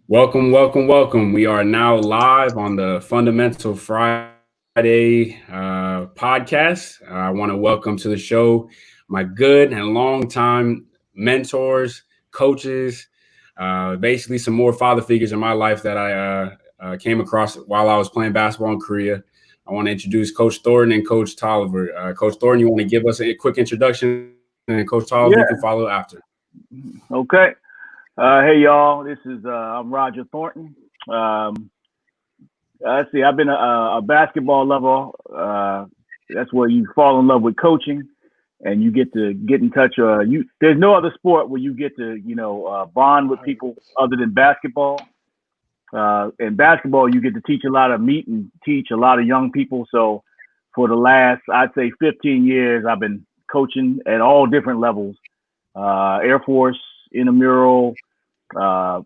Welcome, welcome, welcome. We are now live on the Fundamental Friday podcast. I want to welcome to the show my good and longtime mentors, coaches, basically some more father figures in my life that I came across while I was playing basketball in Korea. I want to introduce Coach Thornton and Coach Tolliver. Coach Thornton, you want to give us a quick introduction, and Coach Tolliver, you Yeah. can follow after. Okay. Hey y'all. This is I'm Roger Thornton. Um, let's see. I've been a basketball lover. That's where you fall in love with coaching, and you get to get in touch. There's no other sport where you get to bond with people other than basketball. In basketball, you get to meet and teach a lot of young people. So for the last, I'd say 15 years, I've been coaching at all different levels. Air Force, intramural, uh,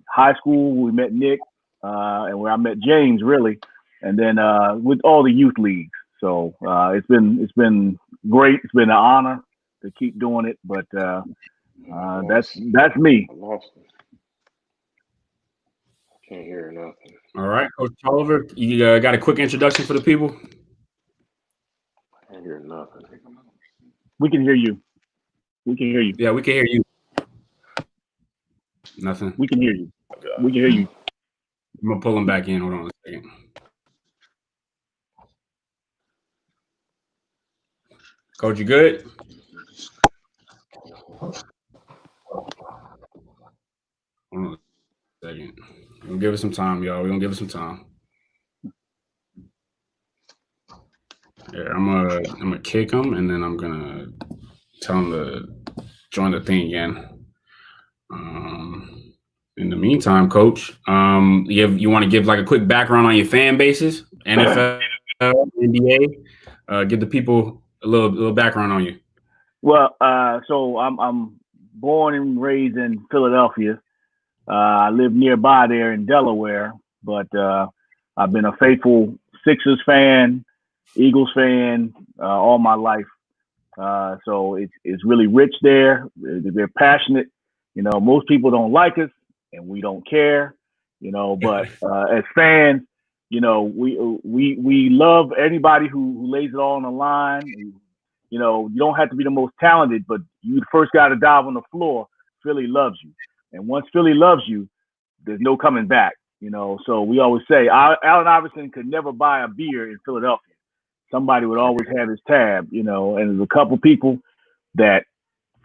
high school. We met Nick, and where I met James, really, and then with all the youth leagues. So it's been great. It's been an honor to keep doing it. But that's me. I lost it. Can't hear nothing. All right, Coach Tolliver, you got a quick introduction for the people? Can't hear nothing. We can hear you. We can hear you. Yeah, we can hear you. Nothing. We can hear you. We can hear you. I'm gonna pull him back in. Hold on a second. Coach, you good? Hold on a second. We're gonna give it some time, y'all. We're gonna give it some time. Yeah, I'm gonna kick him, and then I'm gonna tell him to join the thing again. In the meantime, Coach, you want to give like a quick background on your fan bases, NFL, NBA, give the people a little background on you. Well, so I'm born and raised in Philadelphia. I live nearby there in Delaware, but I've been a faithful Sixers fan, Eagles fan all my life. So it's really rich there. They're passionate. Most people don't like us, and we don't care. But as fans, we love anybody who lays it all on the line. You don't have to be the most talented, but you first got to dive on the floor. Philly loves you, and once Philly loves you, there's no coming back. So we always say Allen Iverson could never buy a beer in Philadelphia. Somebody would always have his tab. And there's a couple people that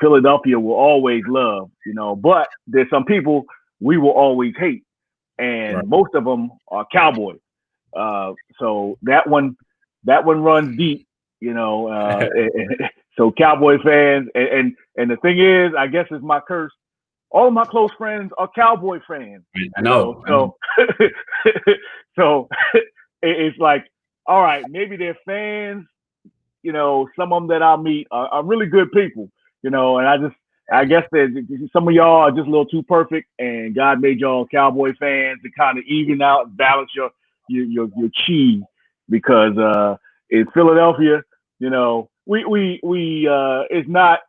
Philadelphia will always love. But there's some people we will always hate, and Right. most of them are Cowboys. So that one runs deep. So Cowboy fans, and the thing is, I guess it's my curse. All of my close friends are Cowboy fans. I know. So so it's like, all right, maybe they're fans. Some of them that I meet are really good people. And I guess that some of y'all are just a little too perfect, and God made y'all Cowboy fans to kind of even out and balance your chi, because in Philadelphia, we it's not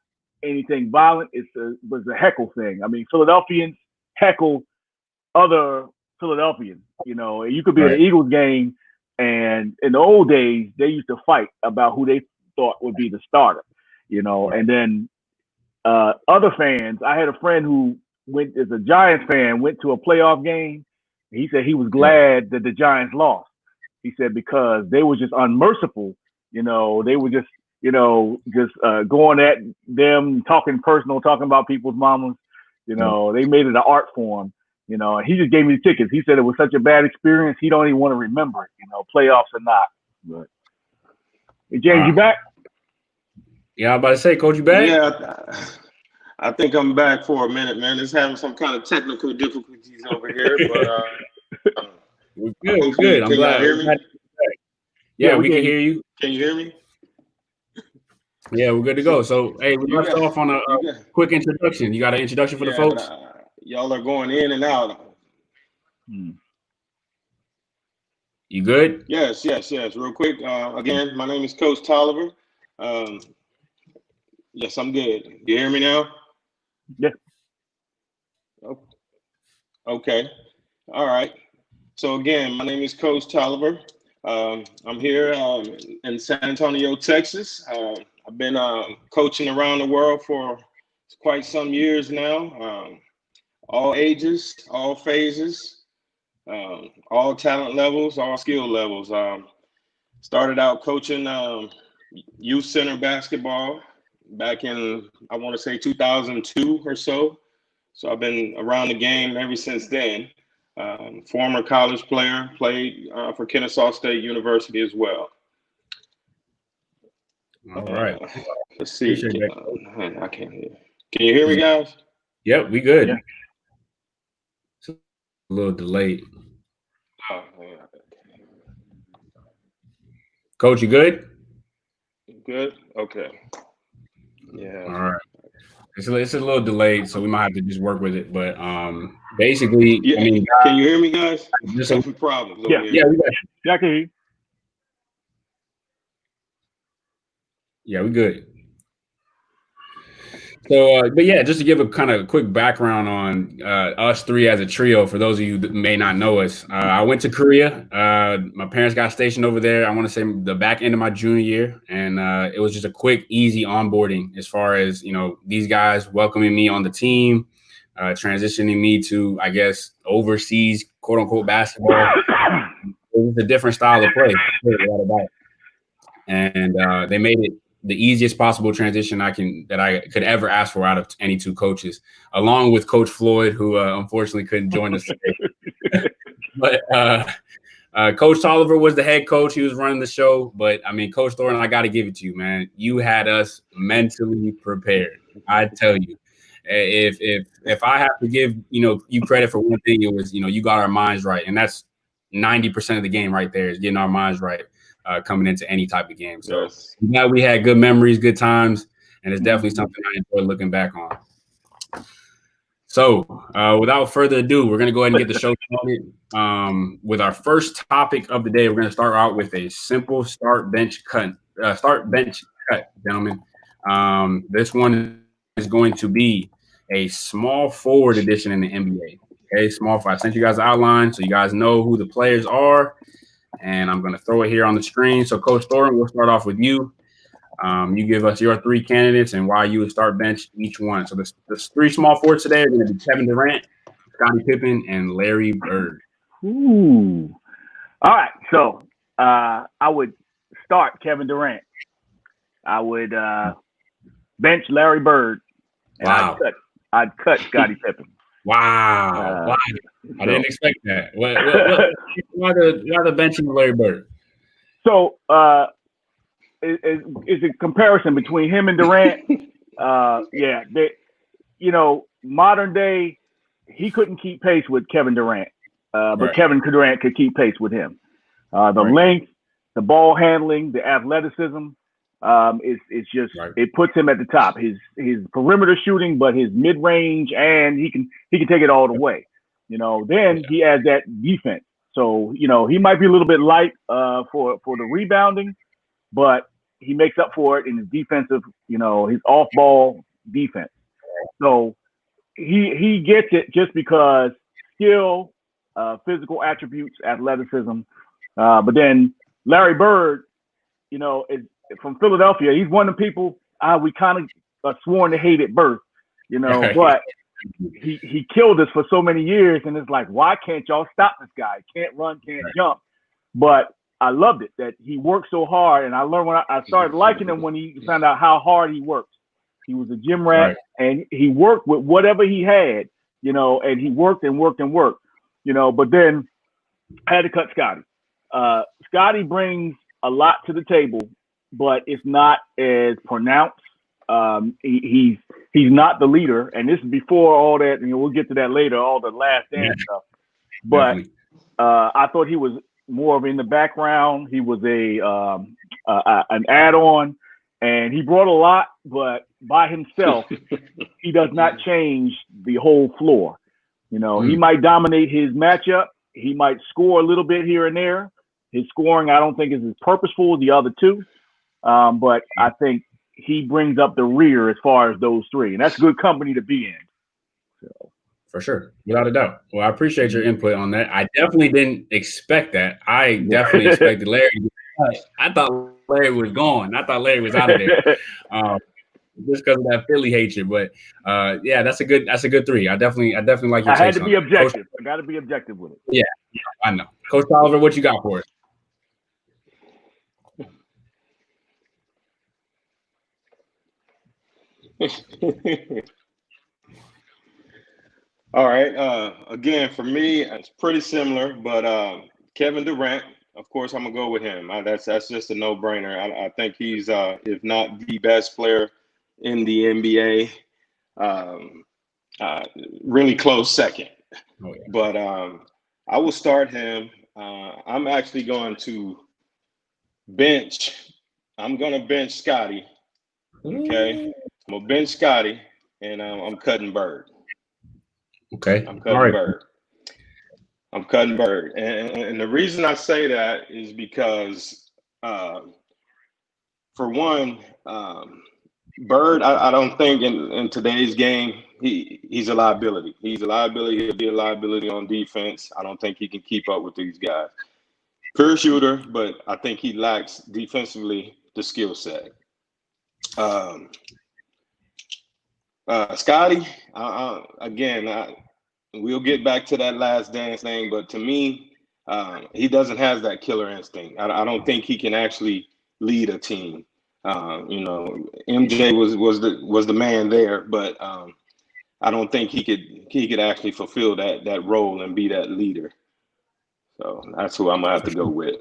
anything violent. It's a heckle thing. I mean, Philadelphians heckle other Philadelphians. You could be at Right. an Eagles game, and in the old days, they used to fight about who they thought would be the starter. And then other fans. I had a friend who went as a Giants fan, went to a playoff game. He said he was glad that the Giants lost. He said because they were just unmerciful. They were just going at them, talking personal, talking about people's mamas. They made it an art form. And he just gave me the tickets. He said it was such a bad experience, he don't even want to remember it. Playoffs or not. But hey, James, you back? Yeah, I'm about to say, Coach, you back? Yeah, I think I'm back for a minute, man. It's having some kind of technical difficulties over here, but We're good. We're good. I'm Can glad. y'all hear me? Yeah, we can hear you. Can you hear me? Yeah, we're good to go. So, hey, we left off on a quick introduction. You got an introduction for the folks? Y'all are going in and out. You good? Yes. Real quick. Again, my name is Coach Tolliver. Yes, I'm good. You hear me now? Yeah. Okay. All right. So again, my name is Coach Tolliver. I'm here in San Antonio, Texas. I've been coaching around the world for quite some years now. All ages, all phases, all talent levels, all skill levels. Started out coaching youth center basketball back in, I want to say 2002 or so. So I've been around the game ever since then. Former college player, played for Kennesaw State University as well. All right. Let's see. Appreciate that. I can't hear. Can you hear me, guys? Yep, we good. Yeah. It's a little delayed. Oh, yeah. Coach, you good? Good? Okay. Yeah. All right. It's a little delayed, so we might have to just work with it. But basically, Yeah. I mean, can you hear me, guys? just Some problems Yeah. over here. yeah, we got you. Yeah, I can hear you. Yeah, we good. So, but yeah, just to give a kind of quick background on us three as a trio, for those of you that may not know us, I went to Korea. My parents got stationed over there. I want to say the back end of my junior year, and it was just a quick, easy onboarding as far as these guys welcoming me on the team, transitioning me to, I guess, overseas quote unquote basketball. It was a different style of play, and they made it the easiest possible transition that I could ever ask for out of any two coaches, along with Coach Floyd, who unfortunately couldn't join us today. But Coach Tolliver was the head coach. He was running the show. But I mean, Coach Thornton, I got to give it to you, man. You had us mentally prepared. I tell you, if I have to give you credit for one thing, it was you got our minds right, and that's 90% of the game right there is getting our minds right. Coming into any type of game. So Yes. yeah, we had good memories, good times, and it's definitely something I enjoy looking back on. So without further ado, we're going to go ahead and get the show started. With our first topic of the day, we're going to start out with a simple start bench cut, gentlemen. This one is going to be a small forward edition in the NBA. Okay, small forward. I sent you guys an outline so you guys know who the players are. And I'm going to throw it here on the screen. So, Coach Thornton, we'll start off with you. You give us your three candidates and why you would start bench each one. So, the three small forwards today are going to be Kevin Durant, Scottie Pippen, and Larry Bird. Ooh. All right. So, I would start Kevin Durant. I would bench Larry Bird. And Wow. I'd cut Scottie Pippen. Wow. Wow. I didn't expect that. Why the benching of Larry Bird? So, is a comparison between him and Durant. Yeah, modern day, he couldn't keep pace with Kevin Durant, but Right. Kevin Durant could keep pace with him. The Right. length, the ball handling, the athleticism, it's just Right. it puts him at the top. His perimeter shooting, but his mid range, and he can take it all the way. Then he adds that defense. So he might be a little bit light for the rebounding, but he makes up for it in his defensive. His off ball defense. So he gets it just because skill, physical attributes, athleticism. But then Larry Bird, is from Philadelphia. He's one of the people we kind of sworn to hate at birth, Right. but he killed us for so many years, and it's like, why can't y'all stop this guy? Can't run, can't jump. But I loved it that he worked so hard, and I learned when I started liking him when he found out how hard he worked. He was a gym rat, and he worked with whatever he had, and he worked and worked and worked, But then I had to cut Scottie. Scottie brings a lot to the table, but it's not as pronounced. He's not the leader, and this is before all that. We'll get to that later, all the last dance stuff. But I thought he was more of in the background. He was an add-on, and he brought a lot, but by himself, he does not change the whole floor. He might dominate his matchup. He might score a little bit here and there. His scoring, I don't think, is as purposeful as the other two. But I think he brings up the rear as far as those three. And that's good company to be in. So. For sure, without a doubt. Well, I appreciate your input on that. I definitely didn't expect that. I definitely expected Larry. I thought Larry was gone. I thought Larry was out of there, just because of that Philly hatred. But yeah, that's a good three. I definitely like your I had takes to on be that. objective. I got to be objective with it. Yeah, I know. Coach Oliver, what you got for us? All right. Again, for me, it's pretty similar, but Kevin Durant, of course, I'm gonna go with him. That's just a no-brainer. I think he's, if not the best player in the NBA, um, uh, really close second. Oh, yeah. But I will start him. I'm actually going to bench. I'm gonna bench Scotty. Okay, I'm gonna bench Scotty, and I'm cutting Bird. Okay. I'm All cutting right. Bird. I'm cutting Bird, and the reason I say that is because, for one, Bird, I don't think in today's game he's a liability. He's a liability. He'll be a liability on defense. I don't think he can keep up with these guys. Pure shooter, but I think he lacks defensively the skill set. Scotty, again, we'll get back to that last dance thing, but to me, he doesn't have that killer instinct. I don't think he can actually lead a team. MJ was the man there, but I don't think he could actually fulfill that role and be that leader. So that's who I'm gonna have to go with.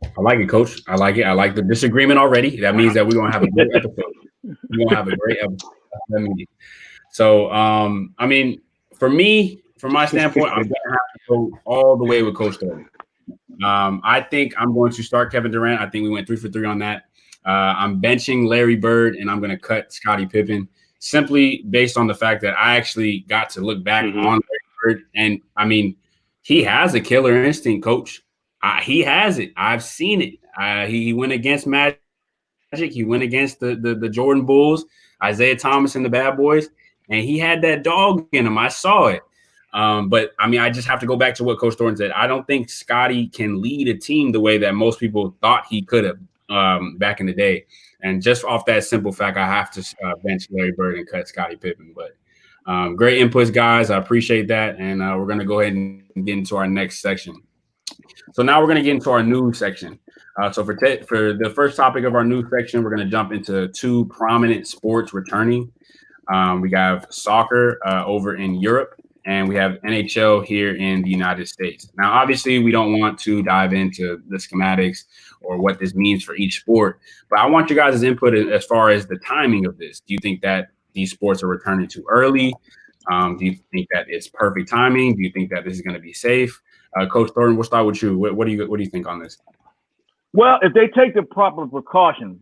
I like it, Coach. I like it. I like the disagreement already. That means that we're gonna have a great episode. We're gonna have a great episode. So, I mean, for me, from my standpoint, I'm gonna have to go all the way with Coach Thornton. I think I'm going to start Kevin Durant. I think we went 3 for 3 on that. I'm benching Larry Bird, and I'm going to cut Scottie Pippen simply based on the fact that I actually got to look back on Larry Bird, and I mean, he has a killer instinct, Coach. He has it. I've seen it. He went against Magic. He went against the Jordan Bulls, Isaiah Thomas and the Bad Boys, and he had that dog in him. I saw it. But I mean, I just have to go back to what Coach Thornton said. I don't think Scotty can lead a team the way that most people thought he could have back in the day. And just off that simple fact, I have to bench Larry Bird and cut Scottie Pippen. But great inputs, guys. I appreciate that. And we're going to go ahead and get into our next section. So now we're going to get into our news section. So for the first topic of our news section, we're going to jump into 2 prominent sports returning. We have soccer over in Europe, and we have NHL here in the United States. Now, obviously, we don't want to dive into the schematics or what this means for each sport, but I want you guys' input as far as the timing of this. Do you think that these sports are returning too early? Do you think that it's perfect timing? Do you think that this is going to be safe? Coach Thornton, we'll start with you. What do you think on this? Well, if they take the proper precautions,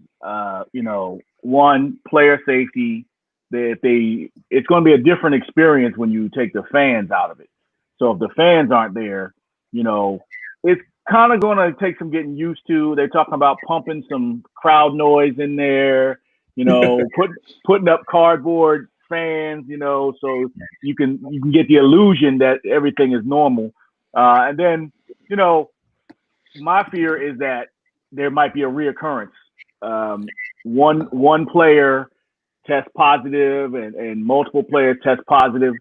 one, player safety, it's going to be a different experience when you take the fans out of it. So if the fans aren't there, it's kind of going to take some getting used to. They're talking about pumping some crowd noise in there, putting up cardboard fans, so you can get the illusion that everything is normal. And then, my fear is that there might be a reoccurrence. One player test positive and multiple players test positive.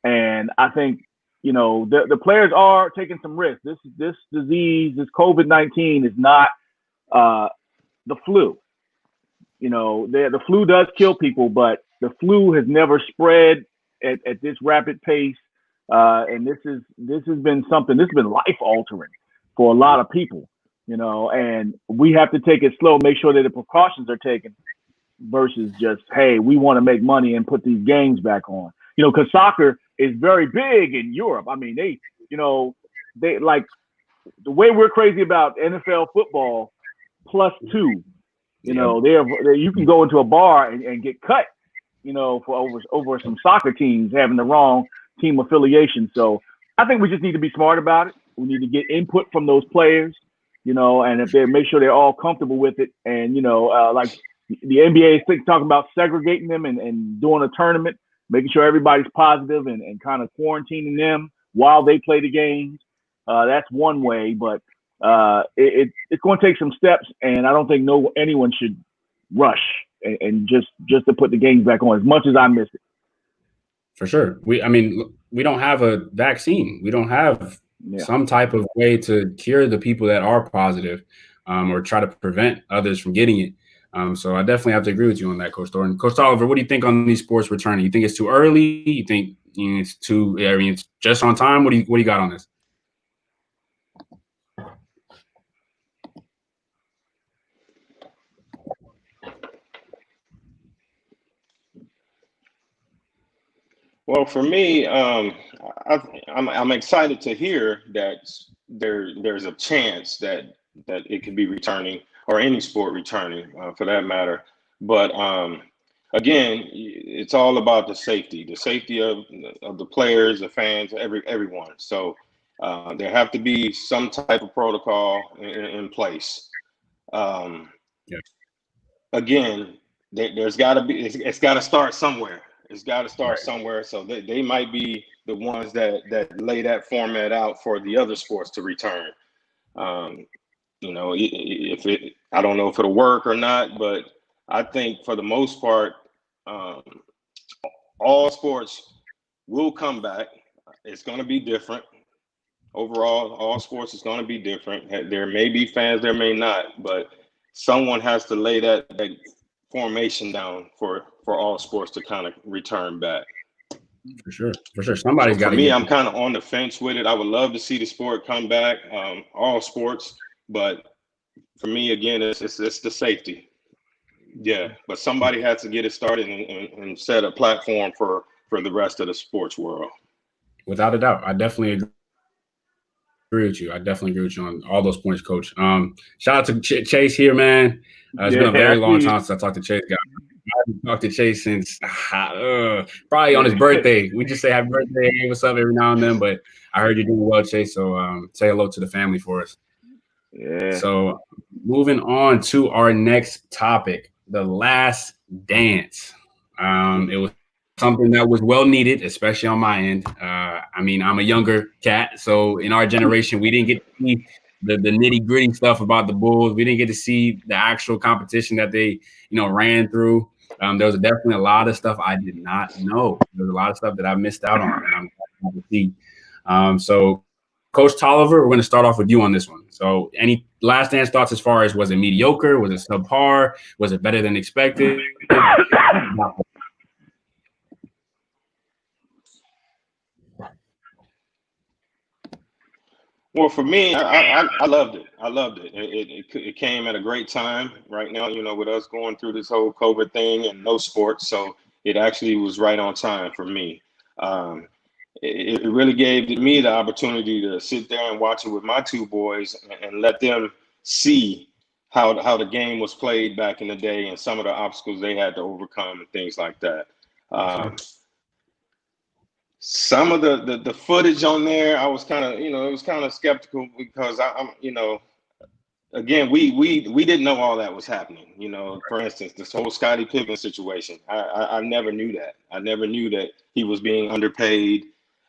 And I think, the players are taking some risks. This disease, this COVID-19 is not the flu. The flu does kill people, but the flu has never spread at this rapid pace. And this has been something, this has been life altering for a lot of people, and we have to take it slow, make sure that the precautions are taken versus just, hey, we want to make money and put these games back on, because soccer is very big in Europe. I mean, they like the way we're crazy about NFL football +2, you can go into a bar and get cut, for over some soccer teams having the wrong team affiliation. So I think we just need to be smart about it. We need to get input from those players, and if they make sure they're all comfortable with it. And, like the NBA is talking about segregating them and doing a tournament. making sure everybody's positive and kind of quarantining them while they play the games. That's one way, but it's going to take some steps, and I don't think anyone should rush and just to put the games back on, as much as I miss it. For sure. We don't have a vaccine. We don't have some type of way to cure the people that are positive, or try to prevent others from getting it. So I definitely have to agree with you on that, Coach Thornton. Coach Oliver, what do you think on these sports returning? You think it's too early? You think it's too? I mean, it's just on time. What do you got on this? Well, for me, I'm excited to hear that there's a chance that it could be returning, or any sport returning, for that matter. But again, it's all about the safety of the players, the fans, everyone. So there have to be some type of protocol in place. Again, there's got to be. It's got to start somewhere. It's got to start somewhere. So they might be the ones that lay that format out for the other sports to return. You know, I don't know if it'll work or not, but I think for the most part, all sports will come back. It's going to be different. Overall, all sports is going to be different. There may be fans, there may not, but someone has to lay that formation down for all sports to kind of return back. For sure. Somebody's got to. For me, I'm kind of on the fence with it. I would love to see the sport come back, all sports, but for me, again, it's the safety. Yeah, but somebody has to get it started and set a platform for the rest of the sports world. Without a doubt, I definitely agree with you. On all those points, Coach. Shout out to Chase here, man. It's been a very long time since I talked to Chase. I haven't talked to Chase since probably on his birthday. We just say happy birthday, hey, what's up every now and then. But I heard you're doing well, Chase. So say hello to the family for us. Yeah. So moving on to our next topic, The Last Dance. It was something that was well needed, especially on my end. I mean, I'm a younger cat, so in our generation, we didn't get to see the nitty gritty stuff about the Bulls. We didn't get to see the actual competition that they, ran through. There was definitely a lot of stuff I did not know. There's a lot of stuff that I missed out on, and I'm happy to see. So, Coach Tolliver, we're going to start off with you on this one. So, any Last Dance thoughts as far as, was it mediocre? Was it subpar? Was it better than expected? Well, for me, I loved it. It came at a great time right now, with us going through this whole COVID thing and no sports. So it actually was right on time for me. It really gave me the opportunity to sit there and watch it with my two boys and let them see how the game was played back in the day and some of the obstacles they had to overcome and things like that. Some of the footage on there, I was kind of, it was kind of skeptical because I'm, again, we didn't know all that was happening. For instance, this whole Scottie Pippen situation, I never knew that. I never knew that he was being underpaid.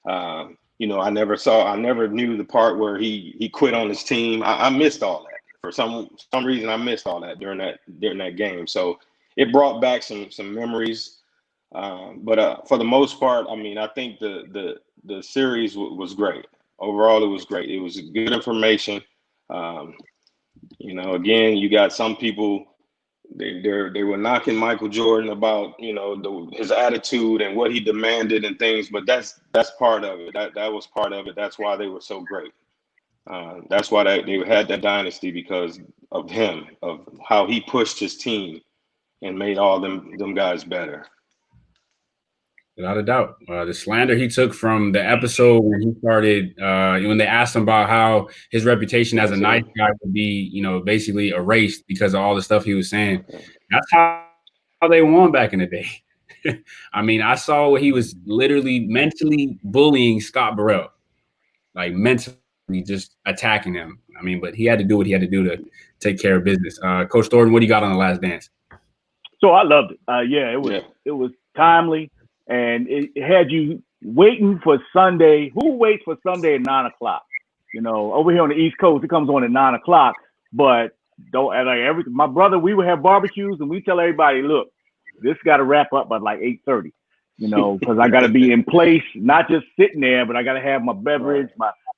I never knew the part where he quit on his team. I missed all that. For some reason, I missed all that during that game. So it brought back some memories. But for the most part, I mean, I think the series was great. Overall, it was great. It was good information. Again, you got some people, they were knocking Michael Jordan about, his attitude and what he demanded and things, but that's part of it. That was part of it. That's why they were so great. That's why they had that dynasty, because of him, of how he pushed his team and made all them guys better. Without a doubt. The slander he took from the episode when he started, when they asked him about how his reputation as a nice guy would be, basically erased because of all the stuff he was saying. That's how they won back in the day. I mean, I saw where he was literally mentally bullying Scott Burrell, like mentally just attacking him. I mean, but he had to do what he had to do to take care of business. Coach Thornton, what do you got on The Last Dance? So I loved it. It was timely. and it had you waiting for Sunday. Who waits for Sunday at 9:00? Over here on the East Coast, it comes on at 9:00. But don't my brother, we would have barbecues and we tell everybody, look, this got to wrap up by like 8:30. Because I got to be in place, not just sitting there, but I got to have my beverage,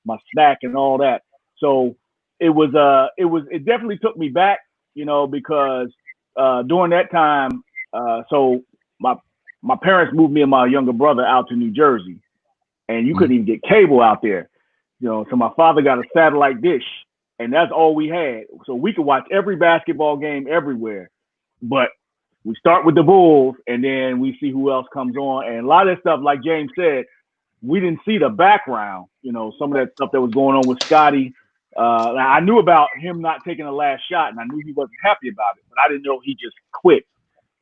my snack, and all that. So it definitely took me back, because during that time, so my parents moved me and my younger brother out to New Jersey, and you couldn't even get cable out there, so my father got a satellite dish, and that's all we had. So we could watch every basketball game everywhere, but we start with the Bulls, and then we see who else comes on. And a lot of that stuff, like James said, we didn't see the background, some of that stuff that was going on with Scotty. I knew about him not taking the last shot, and I knew he wasn't happy about it, but I didn't know he just quit,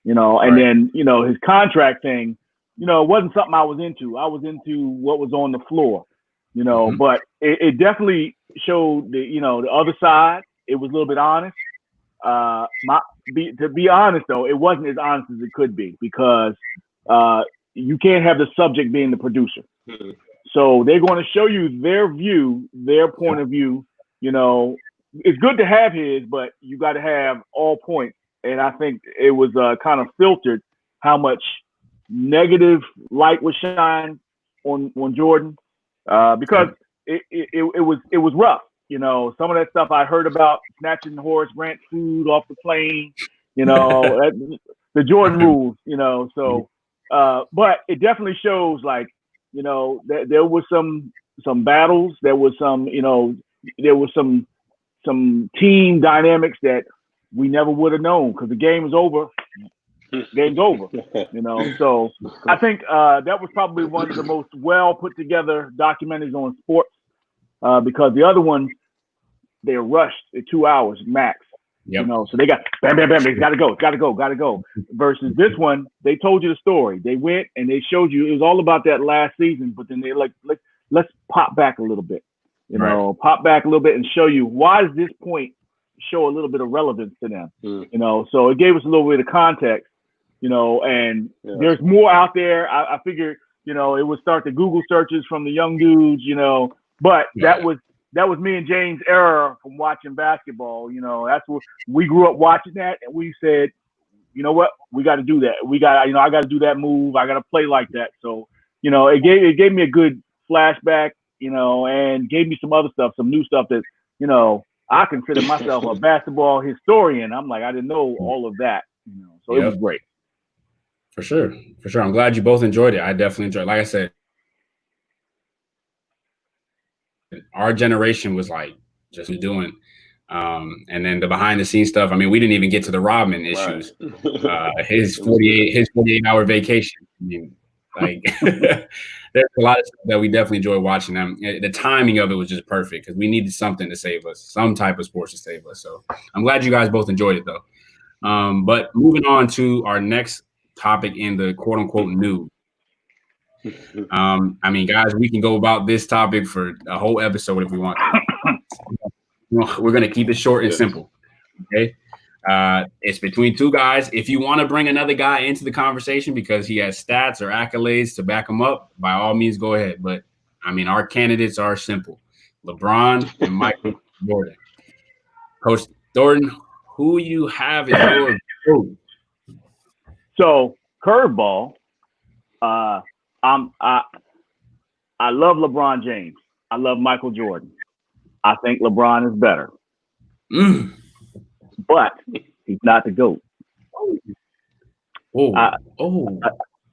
and then, his contract thing, it wasn't something I was into. I was into what was on the floor, but it definitely showed the other side. It was a little bit honest. To be honest, though, it wasn't as honest as it could be, because you can't have the subject being the producer. So they're going to show you their view, their point of view. It's good to have his, but you got to have all points. And I think it was kind of filtered how much negative light was shined on Jordan, because it was rough. Some of that stuff I heard about, snatching Horace Grant food off the plane, the Jordan rules, so, but it definitely shows, like, that there was some battles, there was some team dynamics that we never would have known, because the game is over. Game's over, So I think that was probably one of the most well put together documentaries on sports, because the other ones, they're rushed at 2 hours max. Yep. So they got bam, bam, bam. It's got to go. Versus this one, they told you the story. They went and they showed you. It was all about that last season, but then they let's pop back a little bit. Pop back a little bit and show you, why does this point show a little bit of relevance to them. So it gave us a little bit of context. And there's more out there. I figured, it would start the Google searches from the young dudes. But that was me and James' era from watching basketball. That's what we grew up watching that, and we said, you know what, we got to do that. I got to do that move. I got to play like that. So, it gave me a good flashback, and gave me some other stuff, some new stuff that, I consider myself a basketball historian. I'm like, I didn't know all of that. So it was great. For sure. I'm glad you both enjoyed it. I definitely enjoyed it. Like I said, our generation was like just doing, and then the behind the scenes stuff. I mean, we didn't even get to the Rodman issues. Right. His 48-hour vacation. I mean, like there's a lot of stuff that we definitely enjoy watching them. The timing of it was just perfect, because we needed something to save us, some type of sports to save us. So I'm glad you guys both enjoyed it, though. But moving on to our next topic in the quote unquote news. I mean, guys, we can go about this topic for a whole episode if we want to. We're going to keep it short and simple. Okay. It's between two guys. If you want to bring another guy into the conversation because he has stats or accolades to back him up, by all means, go ahead. But I mean, our candidates are simple: LeBron and Michael Jordan. Coach Thornton, who you have in your group? So, curveball. I love LeBron James. I love Michael Jordan. I think LeBron is better. But he's not the GOAT.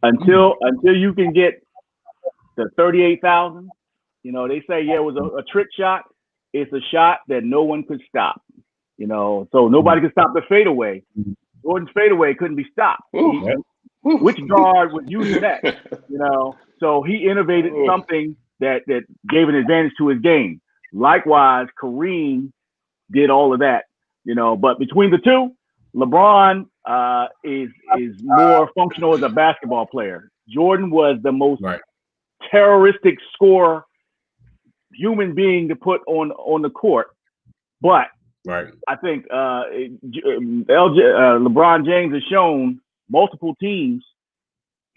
Until you can get the 38,000, they say, it was a trick shot. It's a shot that no one could stop. So nobody could stop the fadeaway. Jordan's fadeaway couldn't be stopped. Which guard was using that? So he innovated something that gave an advantage to his game. Likewise, Kareem did all of that. But between the two, LeBron is more functional as a basketball player. Jordan was the most terroristic scorer human being to put on the court. But I think LeBron James has shown multiple teams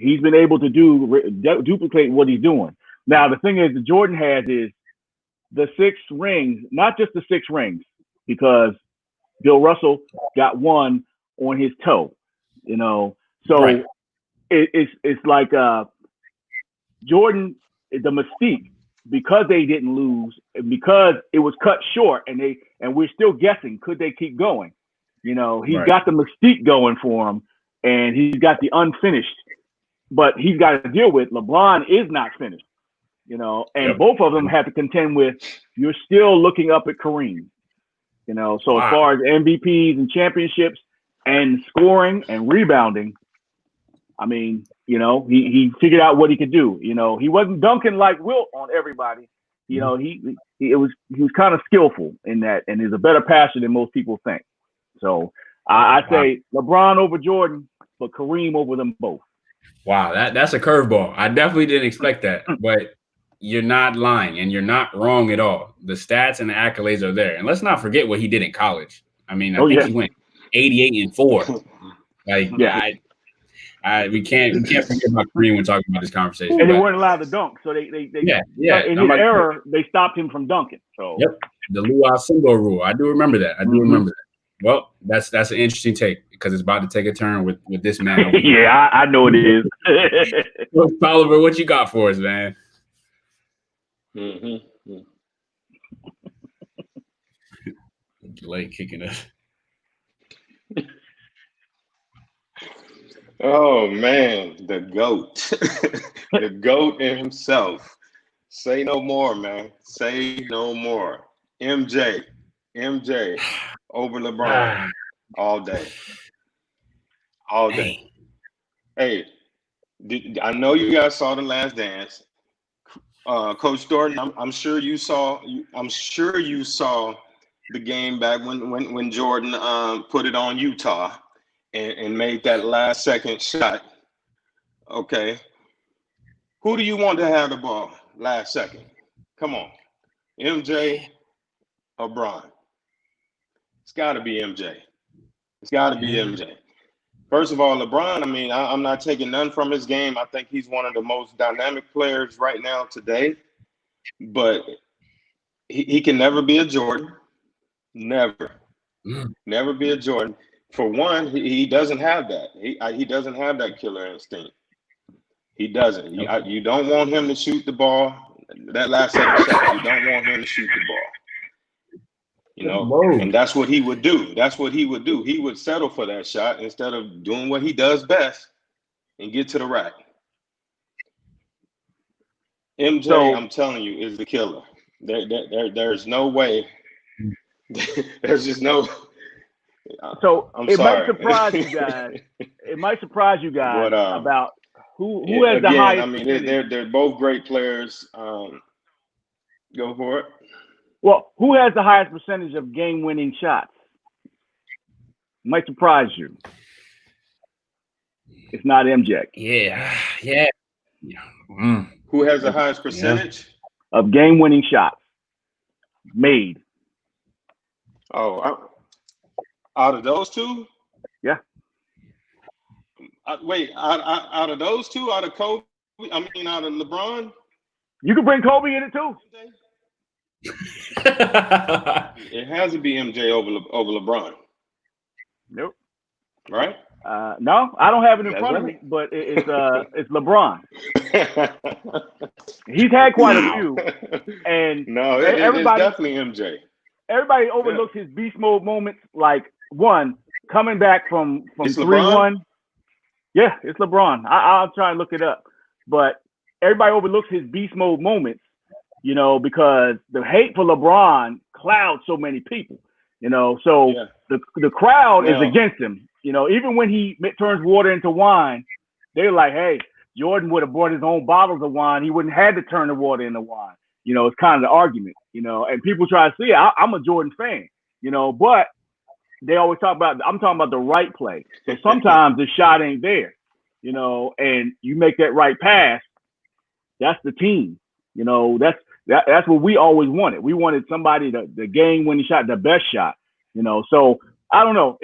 he's been able to duplicate what he's doing. Now, the thing is, that Jordan has is the 6 rings, not just the 6 rings, because Bill Russell got one on his toe, you know. So Right. it's like Jordan, the mystique, because they didn't lose, and because it was cut short, and we're still guessing, could they keep going? You know, he's Right. got the mystique going for him, and he's got the unfinished. But he's got to deal with LeBron is not finished, you know, and Yep. both of them have to contend with. You're still looking up at Kareem, you know. So Wow. as far as MVPs and championships and scoring and rebounding, I mean, you know, he figured out what he could do. You know, he wasn't dunking like Wilt on everybody. You know, he was kind of skillful in that, and is a better passer than most people think. So I say LeBron over Jordan, but Kareem over them both. Wow, that's a curveball. I definitely didn't expect that, but you're not lying and you're not wrong at all. The stats and the accolades are there. And let's not forget what he did in college. I mean, I think he went 88-4. Like, we can't forget about Kareem when talking about this conversation. And they weren't allowed to dunk, so they in his era they stopped him from dunking. So the Luau Simbo rule. I do remember that. Remember that. Well, that's an interesting take because it's about to take a turn with this man. Yeah, I know it is. Oliver, what you got for us, man? Delay kicking us. Oh man, the GOAT. The GOAT himself. Say no more, man. Say no more. MJ over LeBron all day. All day. Hey, I know you guys saw The Last Dance. Coach Thornton, I'm sure you saw the game back when Jordan put it on Utah and made that last second shot. Okay. Who do you want to have the ball last second? Come on. MJ or Bron? It's got to be MJ. It's got to be MJ. First of all, LeBron, I mean, I'm not taking none from his game. I think he's one of the most dynamic players right now today. But he can never be a Jordan. Never. Never be a Jordan. For one, he doesn't have that. He doesn't have that killer instinct. He doesn't. You don't want him to shoot the ball. That last second shot, you don't want him to shoot the ball. You know, and that's what he would do. That's what he would do. He would settle for that shot instead of doing what he does best and get to the rack. MJ, I'm telling you, is the killer. There's no way. There's just no. So I'm it sorry. might surprise you guys. It might surprise you guys about who has again, the highest. I mean, they're both great players. Go for it. Well, who has the highest percentage of game-winning shots? Might surprise you. It's not MJ. Yeah. Who has the highest percentage of game-winning shots made? Oh, out of those two? Yeah. Wait, out of those two, out of Kobe, out of LeBron? You can bring Kobe in it too. It has to be MJ over LeBron. Nope. Right? No, I don't have it in front of me, but it's LeBron. He's had quite a few, and it's definitely MJ. Everybody overlooks his beast mode moments, like one coming back from 3-1. Yeah, it's LeBron. I'll try and look it up, but everybody overlooks his beast mode moments, you know, because the hate for LeBron clouds so many people, you know. So the crowd is against him, you know. Even when he turns water into wine, they're like, "Hey, Jordan would have brought his own bottles of wine. He wouldn't have had to turn the water into wine." You know, it's kind of the argument, you know. And people try to see, I'm a Jordan fan, you know, but they always talk about. I'm talking about the right play. So sometimes the shot ain't there, you know, and you make that right pass. That's the team, you know. That's what we always wanted. We wanted somebody the game-winning shot, the best shot, you know. So I don't know.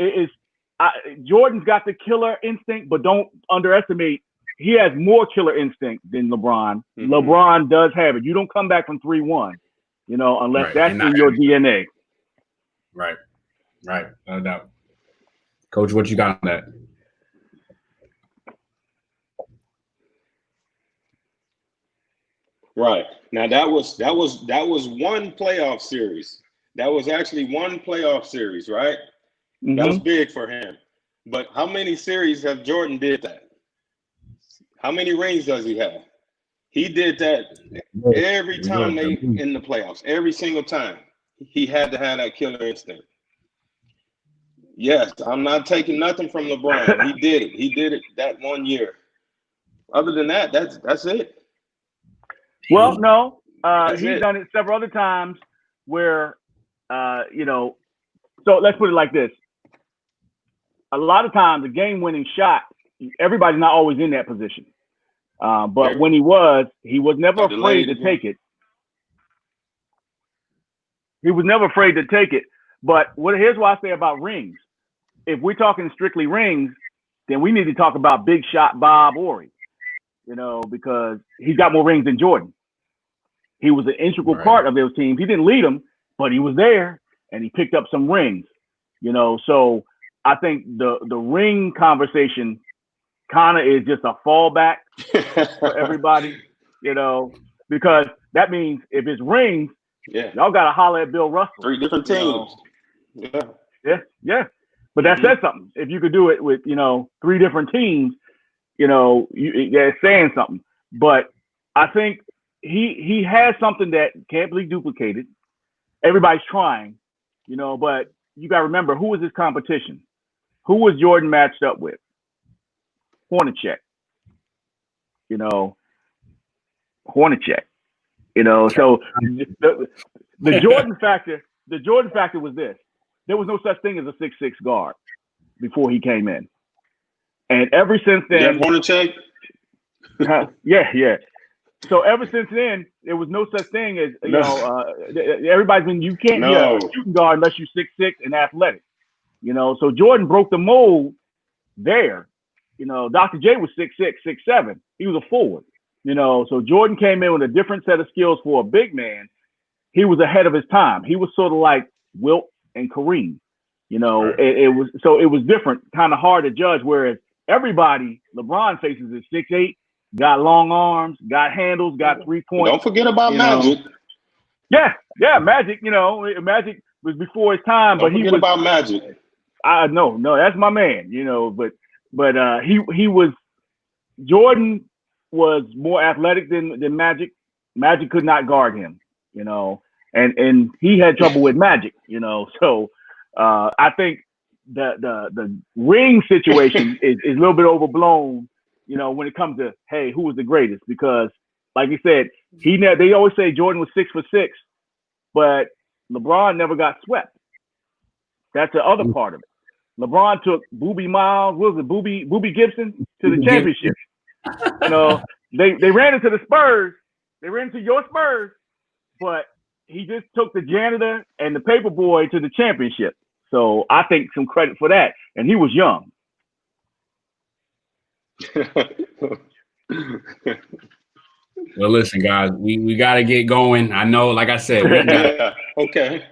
Jordan's got the killer instinct, but don't underestimate he has more killer instinct than LeBron. Mm-hmm. LeBron does have it. You don't come back from 3-1, unless that's in your DNA. Right. No doubt. Coach, what you got on that? Right. Now that was one playoff series. That was actually one playoff series, right? Mm-hmm. That was big for him. But how many series have Jordan did that? How many rings does he have? He did that every time they in the playoffs. Every single time. He had to have that killer instinct. Yes, I'm not taking nothing from LeBron. He did it. He did it that 1 year. Other than that, that's it. Well, no. He's done it several other times where, so let's put it like this. A lot of times, a game-winning shot, everybody's not always in that position. But when he was never afraid to take it. He was never afraid to take it. But here's what I say about rings. If we're talking strictly rings, then we need to talk about big shot Bob Horry, because he's got more rings than Jordan. He was an integral part of those teams. He didn't lead them, but he was there and he picked up some rings, So I think the ring conversation kind of is just a fallback for everybody, because that means if it's rings, y'all got to holler at Bill Russell. 3 different teams. Yeah. But that says something. If you could do it with, 3 different teams, that's saying something. But I think he has something that can't be duplicated. Everybody's trying, but you got to remember, who was his competition? Who was Jordan matched up with? Hornacek. Hornacek. So the Jordan factor was this. There was no such thing as a 6'6" guard before he came in. And ever since then, Hornacek? Yeah. So ever since then, there was no such thing as everybody's been you can't be a shooting guard unless you're 6'6" and athletic. So Jordan broke the mold there. Dr. J was 6'6", 6'7". He was a forward. So Jordan came in with a different set of skills for a big man. He was ahead of his time. He was sort of like Wilt and Kareem. It was different, kind of hard to judge. Whereas everybody, LeBron faces is 6'8", got long arms, got handles, got 3-point. Don't forget about Magic. Yeah, Magic. Magic was before his time, but he was about Magic. No, that's my man. But he was Jordan was more athletic than Magic. Magic could not guard him. And he had trouble with Magic. So I think the ring situation is a little bit overblown. When it comes to, hey, who was the greatest? Because, like you said, they always say Jordan was 6'6", but LeBron never got swept. That's the other part of it. LeBron took Boobie Miles, what was it, Boobie Gibson to the championship. They ran into the Spurs. They ran into your Spurs, but he just took the janitor and the paper boy to the championship. So I think some credit for that. And he was young. Well, listen, guys, we got to get going. I know, like I said, we got okay.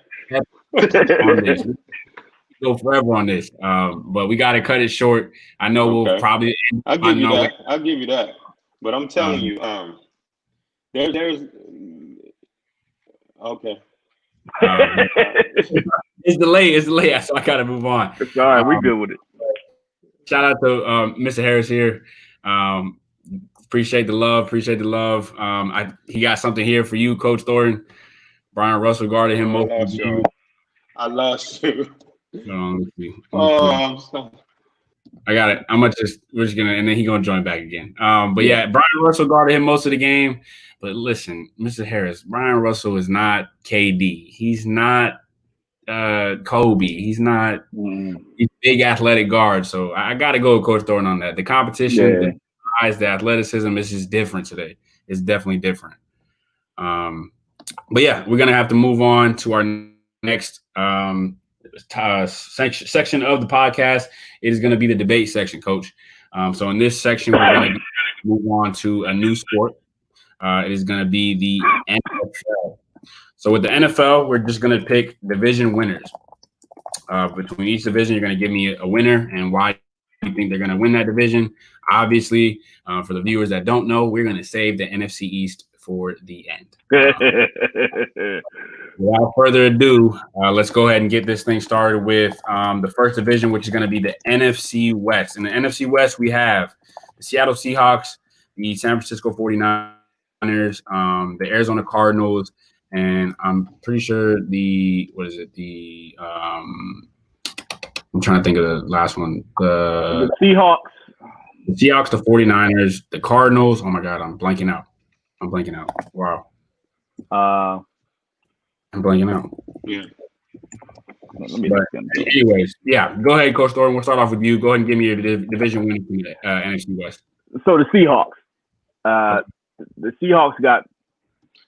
On this. Go forever on this, but we got to cut it short. I know we'll probably. I'll give you that. But I'm telling you, there's okay. It's delayed, so I got to move on. It's all right. We good with it. Shout out to Mr. Harris here. Appreciate the love. He got something here for you, Coach Thornton. Brian Russell guarded him most of the game. I lost you. I got it. We're just gonna, and then he's gonna join back again. But yeah, Brian Russell guarded him most of the game. But listen, Mr. Harris, Brian Russell is not KD. He's not Kobe. He's not he's big athletic guard. So I got to go with Coach Thornton on that. The competition, the size, the athleticism is just different today. It's definitely different. But yeah, we're gonna have to move on to our next section of the podcast. It is going to be the debate section, Coach. So in this section, we're going to move on to a new sport. It is going to be the NFL. So with the NFL, we're just going to pick division winners. Between each division, you're going to give me a winner and why you think they're going to win that division. Obviously, for the viewers that don't know, we're going to save the NFC East for the end. Without further ado, let's go ahead and get this thing started with the first division, which is going to be the NFC West. In the NFC West, we have the Seattle Seahawks, the San Francisco 49ers, the Arizona Cardinals, and I'm pretty sure I'm trying to think of the last one. The Seahawks. The Seahawks, the 49ers, the Cardinals. Oh, my God, I'm blanking out. Wow. I'm blanking out. Yeah. Anyways, yeah, go ahead, Coach Thornton. We'll start off with you. Go ahead and give me your division win from the NFC West. So the Seahawks. The Seahawks got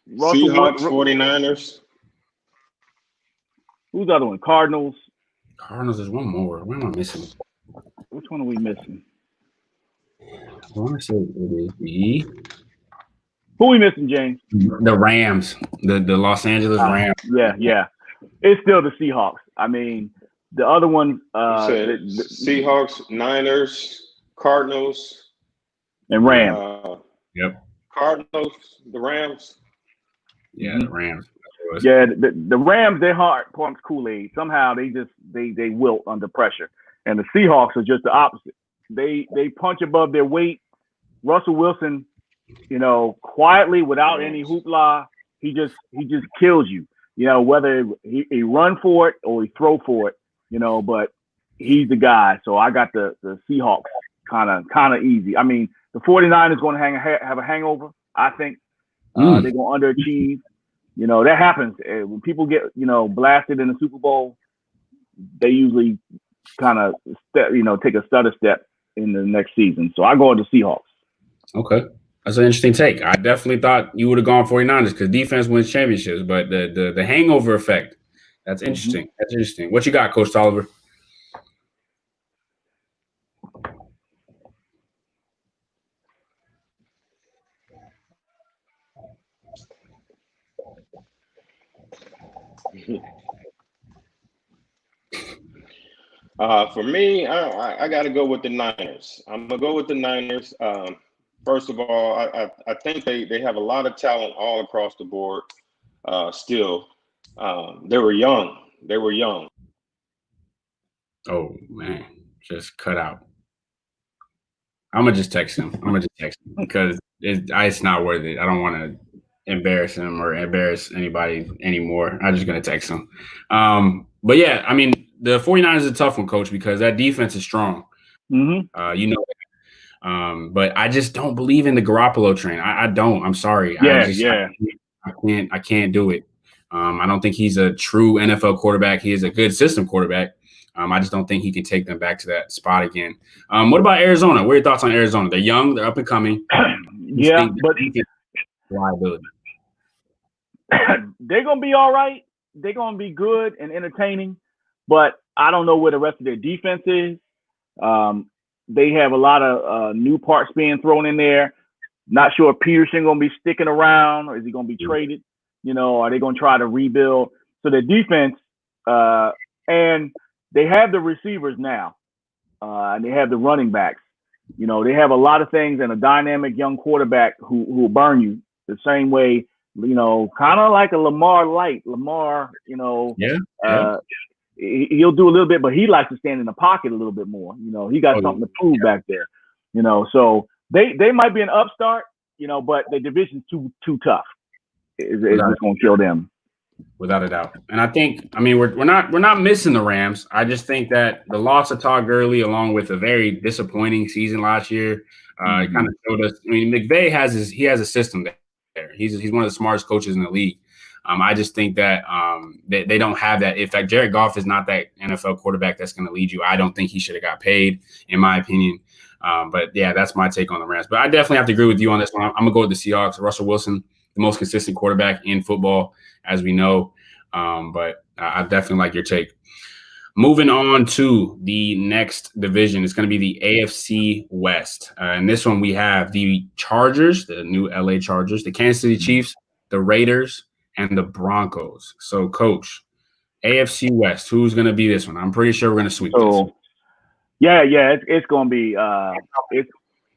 Seahawks, 49ers. Who's the other one? Cardinals. Cardinals is one more. Where am I missing? Which one are we missing? I want to say it is the Who are we missing, James? The Rams, the Los Angeles Rams. Yeah. It's still the Seahawks. I mean, the other one. Seahawks, Niners, Cardinals, and Rams. Yep. Cardinals, the Rams. Yeah, the Rams. Yeah, the Rams, their heart pumps Kool-Aid. Somehow they wilt under pressure. And the Seahawks are just the opposite. They punch above their weight. Russell Wilson, quietly without any hoopla, he just kills you. Whether he run for it or he throw for it, but he's the guy. So I got the Seahawks kind of easy. I mean, the 49ers is going to have a hangover, I think. They're going to underachieve. That happens. When people get, blasted in the Super Bowl, they usually kind of take a stutter step in the next season. So I go with the Seahawks. Okay. That's an interesting take. I definitely thought you would have gone 49ers because defense wins championships, but the hangover effect, that's interesting. Mm-hmm. That's interesting. What you got, Coach Tolliver? For me, I got to go with the Niners. I'm going to go with the Niners. First of all, I think they have a lot of talent all across the board still. They were young. Oh, man. Just cut out. I'm going to just text him. Because it's not worth it. I don't want to embarrass him or embarrass anybody anymore. I'm just going to text him. But, yeah, I mean, the 49ers is a tough one, Coach, because that defense is strong. Mm-hmm. But I just don't believe in the Garoppolo train. I don't. I'm sorry. I can't do it. I don't think he's a true NFL quarterback. He is a good system quarterback. I just don't think he can take them back to that spot again. What about Arizona? What are your thoughts on Arizona? They're young. They're up and coming. Yeah, but liability. They're going to be all right. They're going to be good and entertaining. But I don't know where the rest of their defense is. They have a lot of new parts being thrown in there. Not sure if Peterson going to be sticking around or is he going to be traded? Are they going to try to rebuild? So the defense, and they have the receivers now, and they have the running backs. They have a lot of things and a dynamic young quarterback who will burn you the same way, kind of like a Lamar light. He'll do a little bit, but he likes to stand in the pocket a little bit more. He got something to prove back there. So they might be an upstart, but the division's too tough. It's just going to kill them. Without a doubt. And I think, we're not missing the Rams. I just think that the loss of Todd Gurley, along with a very disappointing season last year, kind of showed us. McVay has a system there. He's one of the smartest coaches in the league. I just think that they don't have that. In fact, Jared Goff is not that NFL quarterback that's going to lead you. I don't think he should have got paid, in my opinion. But yeah, that's my take on the Rams. But I definitely have to agree with you on this one. I'm gonna go with the Seahawks. Russell Wilson, the most consistent quarterback in football, as we know. But I definitely like your take. Moving on to the next division, it's going to be the AFC West. And this one we have the Chargers, the new LA Chargers, the Kansas City Chiefs, the Raiders, and the Broncos. So, Coach, AFC West, who's going to be this one? I'm pretty sure we're going to sweep this. Yeah, it's going to be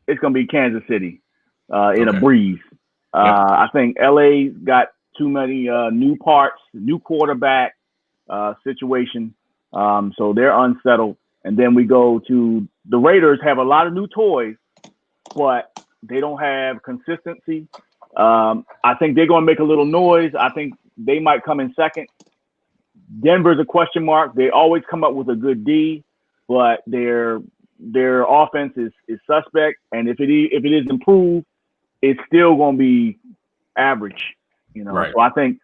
it's going to be Kansas City in a breeze. I think LA got too many new parts, new quarterback situation. So they're unsettled. And then we go to the Raiders have a lot of new toys, but they don't have consistency. I think they're going to make a little noise. I think they might come in second. Denver's a question mark. They always come up with a good D, but their offense is suspect. And if it is improved, it's still going to be average. Right. So I think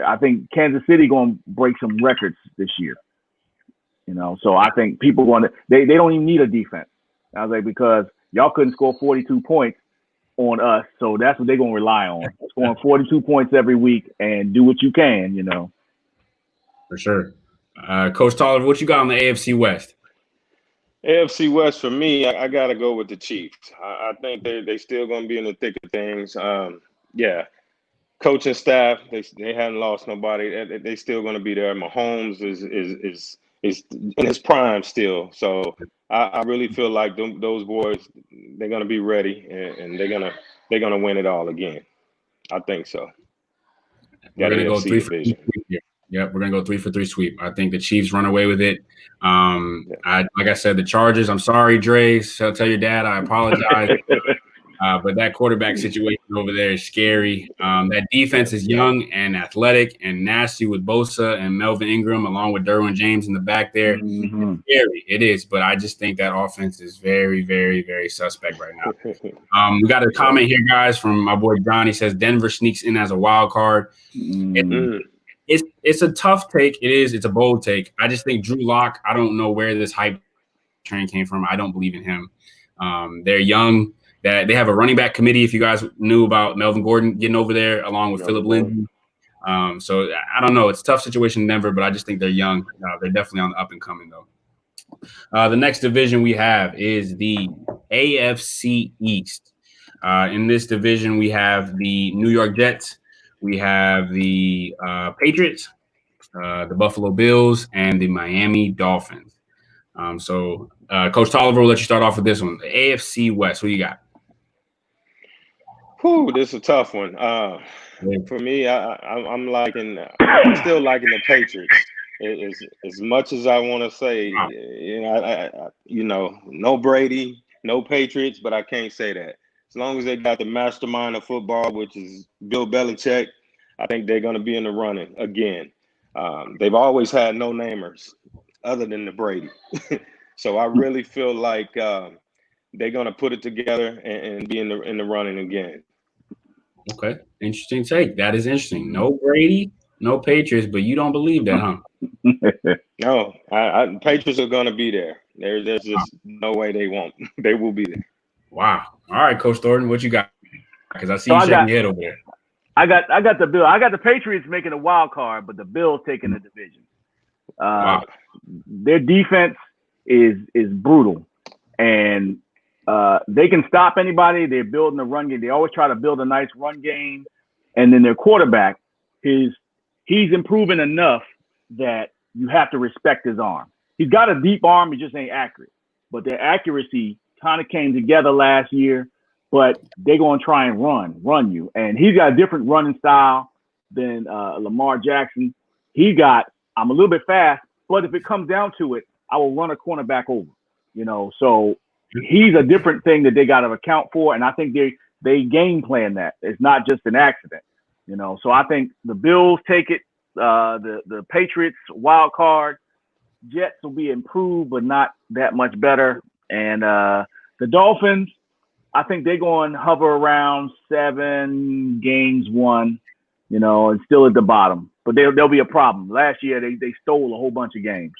I think Kansas City going to break some records this year. So I think people they don't even need a defense. I was like, because y'all couldn't score 42 points on us, so that's what they're going to rely on. Scoring 42 points every week and do what you can, For sure. Coach Tolliver, what you got on the AFC West? AFC West, for me, I got to go with the Chiefs. I think they still going to be in the thick of things. Coaching staff, they haven't lost nobody. They still going to be there. Mahomes is in his prime still. So I really feel like those boys, they're going to be ready and they're gonna win it all again. I think so. We're going to go 3 for 3 sweep here. Yep, we're going to go 3 for 3 sweep. I think the Chiefs run away with it. Like I said, the Chargers, I'm sorry, Dre. So tell your dad I apologize. But that quarterback situation over there is scary. That defense is young and athletic and nasty with Bosa and Melvin Ingram, along with Derwin James in the back there. Mm-hmm. It's scary. It is, but I just think that offense is very, very, very suspect right now. We got a comment here, guys, from my boy John. He says Denver sneaks in as a wild card. It's a tough take. It is. It's a bold take. I just think Drew Lock, I don't know where this hype train came from. I don't believe in him. They're young. They have a running back committee, if you guys knew about Melvin Gordon getting over there along with Phillip Lindsay. So I don't know. It's a tough situation in Denver, but I just think they're young. They're definitely on the up and coming, though. The next division we have is the AFC East. In this division, we have the New York Jets. We have the Patriots, the Buffalo Bills, and the Miami Dolphins. Coach Tolliver, we'll let you start off with this one. The AFC West, who you got? Whew, this is a tough one. For me, I'm still liking the Patriots. As much as I want to say, no Brady, no Patriots, but I can't say that. As long as they got the mastermind of football, which is Bill Belichick, I think they're going to be in the running again. They've always had no-namers other than the Brady. So I really feel like they're going to put it together and be in the running again. Okay, interesting take. That is interesting. No Brady, no Patriots, but you don't believe that, huh? No, Patriots are going to be there. There's just no way they won't. They will be there. Wow. All right, Coach Thornton, what you got? Because I see you shaking your head over there. I got the Bill. I got the Patriots making a wild card, but the Bills taking the division. Wow. Their defense is brutal, and they can stop anybody. They're building a run game. They always try to build a nice run game, and then their quarterback, he's improving enough that you have to respect his arm. He's got a deep arm. He just ain't accurate, but their accuracy kind of came together last year. But they're going to try and run you, and he's got a different running style than Lamar Jackson. I'm a little bit fast, but if it comes down to it, I will run a cornerback over. So he's a different thing that they got to account for, and I think they game plan that. It's not just an accident. So I think the Bills take it. The Patriots wild card. Jets will be improved, but not that much better. And the Dolphins, I think they're going to hover around 7 games won, and still at the bottom. But there'll be a problem. Last year, they stole a whole bunch of games.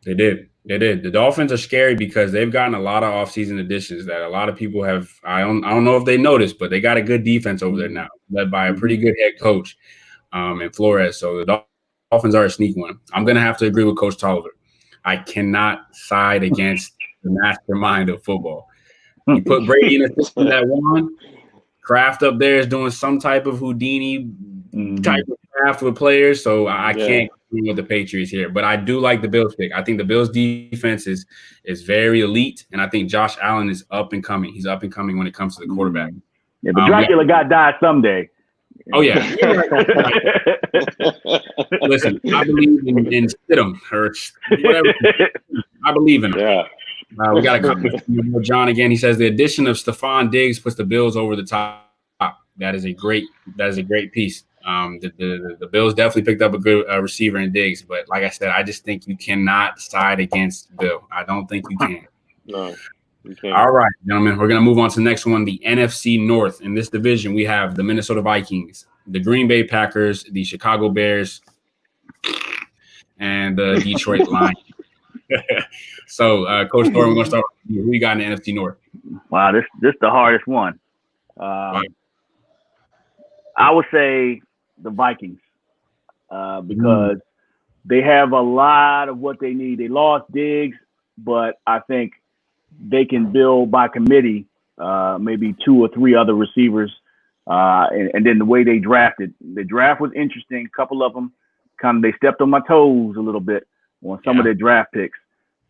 They did. The Dolphins are scary because they've gotten a lot of offseason additions that a lot of people have. I don't know if they noticed, but they got a good defense over there now, led by a pretty good head coach in Flores. So the Dolphins are a sneaky one. I'm going to have to agree with Coach Tolliver. I cannot side against the mastermind of football. You put Brady in a system that won. Kraft up there is doing some type of Houdini type of craft with players, so I can't agree with the Patriots here. But I do like the Bills pick. I think the Bills defense is very elite, and I think Josh Allen is up and coming. He's up and coming when it comes to the quarterback. Yeah, but Dracula got died someday. Oh, yeah. Listen, I believe in Stidham or whatever. I believe in him. Yeah. We got a comment from John again. He says the addition of Stephon Diggs puts the Bills over the top. That is a great piece. The Bills definitely picked up a good receiver in Diggs, but like I said, I just think you cannot side against Bill. I don't think you can. No, you can't. All right, gentlemen, we're going to move on to the next one, the NFC North. In this division, we have the Minnesota Vikings, the Green Bay Packers, the Chicago Bears, and the Detroit Lions. So, Coach Thorne, we're going to start with you. Who you got in the NFC North? Wow, this is the hardest one. I would say the Vikings because they have a lot of what they need. They lost Diggs, but I think they can build by committee maybe 2 or 3 other receivers. And then the way they drafted. The draft was interesting. A couple of them they stepped on my toes a little bit on some of their draft picks.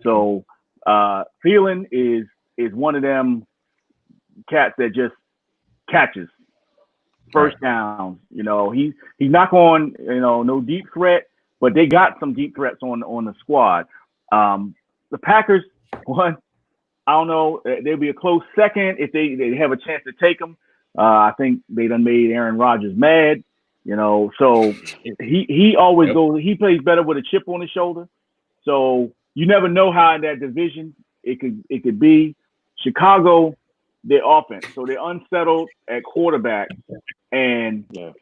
So Thielen is one of them cats that just catches first downs. You know, he's not going, no deep threat, but they got some deep threats on the squad. The Packers, I don't know, they'll be a close second if they have a chance to take them. I think they done made Aaron Rodgers mad, so he always goes, he plays better with a chip on his shoulder. So you never know how in that division it could be. Chicago, their offense, so they're unsettled at quarterback, and their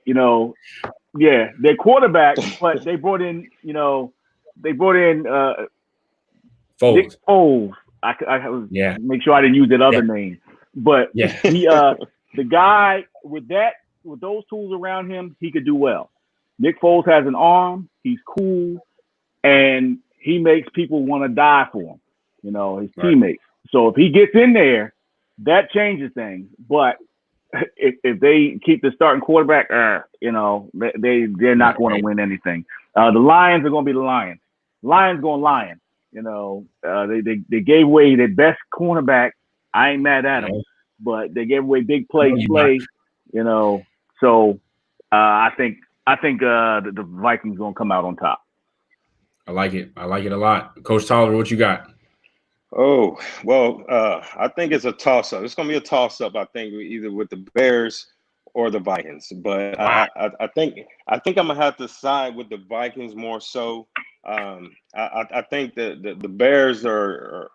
quarterback, but they brought in Nick Foles. I make sure I didn't use that other name, but he the guy with those tools around him, he could do well. Nick Foles has an arm, he's cool, and he makes people want to die for him, his teammates. So if he gets in there, that changes things. But if they keep the starting quarterback, they're not going to win anything. The Lions are going to be the Lions. Lions going Lions. They gave away their best cornerback. I ain't mad at them, but they gave away big play. So I think the Vikings going to come out on top. I like it. I like it a lot. Coach Tolliver, what you got? Oh, well, I think it's a toss-up. It's going to be a toss-up, I think, either with the Bears or the Vikings. But I think I'm going to have to side with the Vikings more so. I think that the Bears they're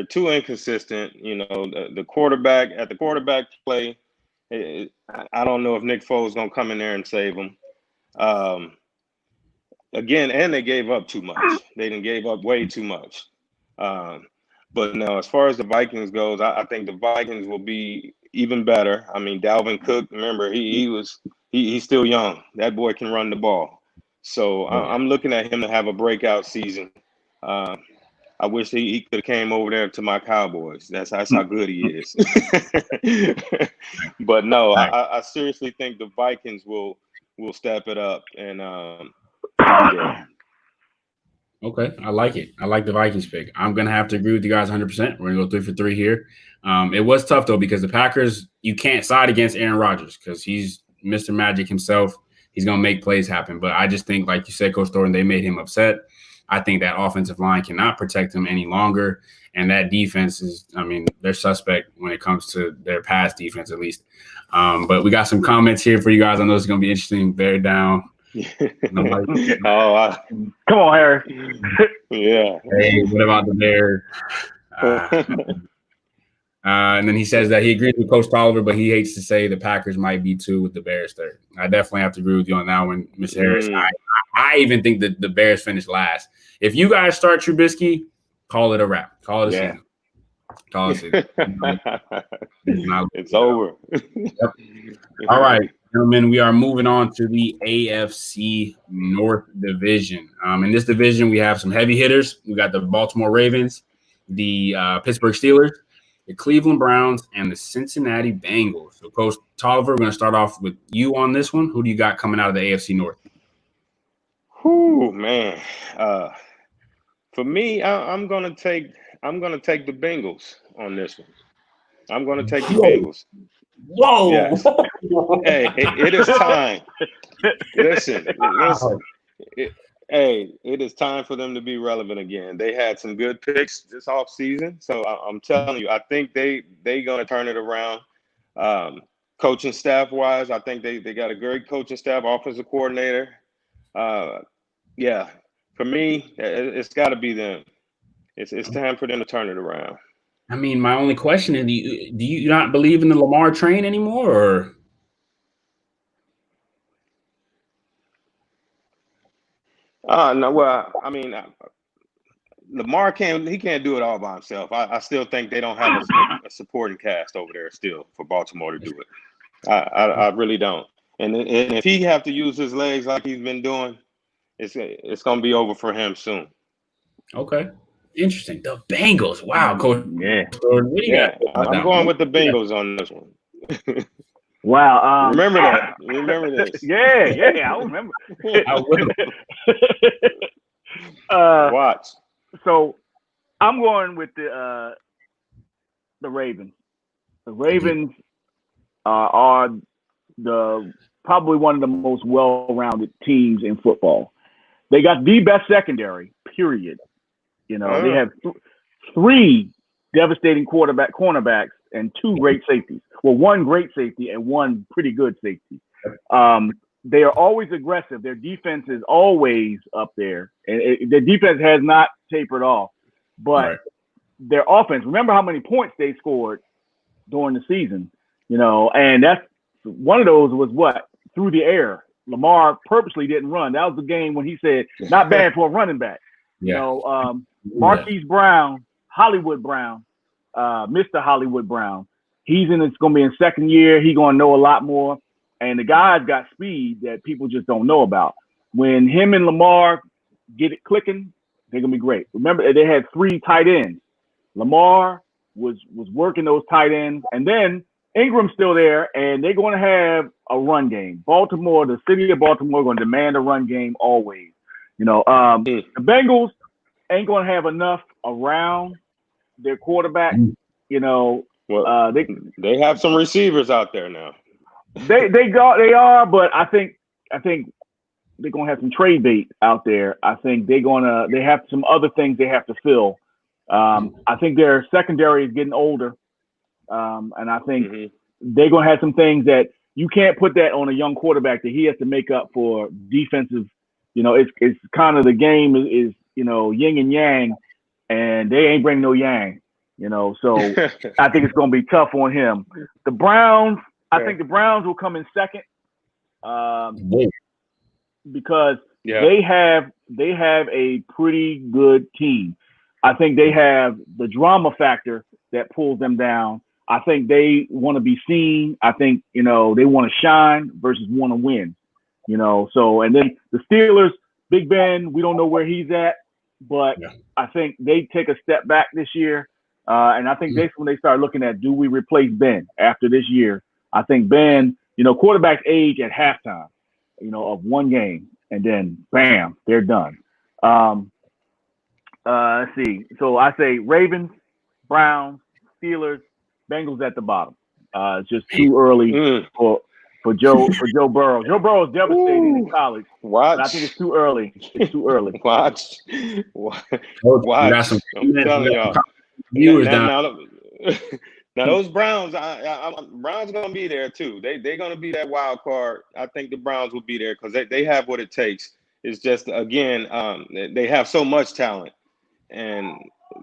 too inconsistent. The quarterback at the quarterback play, I don't know if Nick Foles is going to come in there and save them. Again, and they gave up too much. They didn't gave up way too much. But no, as far as the Vikings goes, I think the Vikings will be even better. I mean, Dalvin Cook, remember, he's still young. That boy can run the ball. So I'm looking at him to have a breakout season. I wish he could have came over there to my Cowboys. That's how good he is. But no, I seriously think the Vikings will step it up and Okay, I like it. I like the Vikings pick. I'm going to have to agree with you guys 100%. We're going to go 3 for 3 here. It was tough, though, because the Packers, you can't side against Aaron Rodgers because he's Mr. Magic himself. He's going to make plays happen. But I just think, like you said, Coach Thornton, they made him upset. I think that offensive line cannot protect him any longer. And that defense is, they're suspect when it comes to their pass defense, at least. But we got some comments here for you guys. I know it's going to be interesting. Bear down. Come on, Harry. Yeah. Hey, what about the Bears? And then he says that he agrees with Coach Tolliver, but he hates to say the Packers might be 2 with the Bears 3rd. I definitely have to agree with you on that one, Ms. Harris. I even think that the Bears finish last. If you guys start Trubisky, call it a wrap. Call it a season. Call it a season. It's over. Yep. All right. Gentlemen, we are moving on to the AFC North division. In this division, we have some heavy hitters. We got the Baltimore Ravens, the Pittsburgh Steelers, the Cleveland Browns, and the Cincinnati Bengals. So, Coach Tolliver, we're going to start off with you on this one. Who do you got coming out of the AFC North? Whew, man. For me, I'm gonna take the Bengals on this one. I'm gonna take the Bengals. Whoa! Yes. Hey, it is time. Listen. It is time for them to be relevant again. They had some good picks this offseason, so I'm telling you, I think they gonna turn it around. Coaching staff wise, I think they got a great coaching staff, offensive coordinator. Yeah, for me, it's got to be them. It's time for them to turn it around. I mean, my only question is, do you not believe in the Lamar train anymore? Or? No, well, I mean, Lamar can't do it all by himself. I still think they don't have a supporting cast over there still for Baltimore to do it. I really don't. And if he have to use his legs like he's been doing, it's going to be over for him soon. Okay. Interesting. The Bengals. Wow, Coach. Yeah. I'm going with the Bengals on this one. Wow. Remember that. Remember this. Yeah, I remember. I will. Watch. So I'm going with the Ravens. The Ravens are probably one of the most well-rounded teams in football. They got the best secondary, period. You know, they have three devastating cornerbacks and two great safeties. Well, one great safety and one pretty good safety. They are always aggressive. Their defense is always up there. And their defense has not tapered off. But their offense, remember how many points they scored during the season, you know, and that's one of those was what? Through the air. Lamar purposely didn't run. That was the game when he said, not bad for a running back. You know, Marquise Brown, Hollywood Brown, Mr. Hollywood Brown. It's going to be in second year. He's going to know a lot more. And the guy's got speed that people just don't know about. When him and Lamar get it clicking, they're going to be great. Remember, they had three tight ends. Lamar was working those tight ends. And then Ingram's still there, and they're going to have a run game. Baltimore, the city of Baltimore, going to demand a run game always. You know, the Bengals ain't going to have enough around their quarterback. You know, they have some receivers out there now. They are, but I think they're going to have some trade bait out there. I think they have some other things they have to fill. I think their secondary is getting older. And I think they're going to have some things that you can't put that on a young quarterback that he has to make up for defensive. You know, it's kind of the game is, you know, yin and yang, and they ain't bringing no yang, you know. So I think it's going to be tough on him. The Browns, I think the Browns will come in second because they have a pretty good team. I think they have the drama factor that pulls them down. I think they want to be seen. I think, you know, they want to shine versus want to win, you know. So, and then the Steelers, Big Ben, we don't know where he's at, but I think they take a step back this year. And I think that's when they start looking at, do we replace Ben after this year? I think Ben, you know, quarterbacks age at halftime, you know, of one game, and then bam, they're done. Let's see. So I say Ravens, Browns, Steelers, Bengals at the bottom. It's just too early for Joe Burrow. Joe Burrow is devastating in college. Watch. I think it's too early. It's too early. Watch. I'm telling y'all. Now those Browns, Browns gonna be there too. They're gonna be that wild card. I think the Browns will be there because they have what it takes. It's just again, they have so much talent, and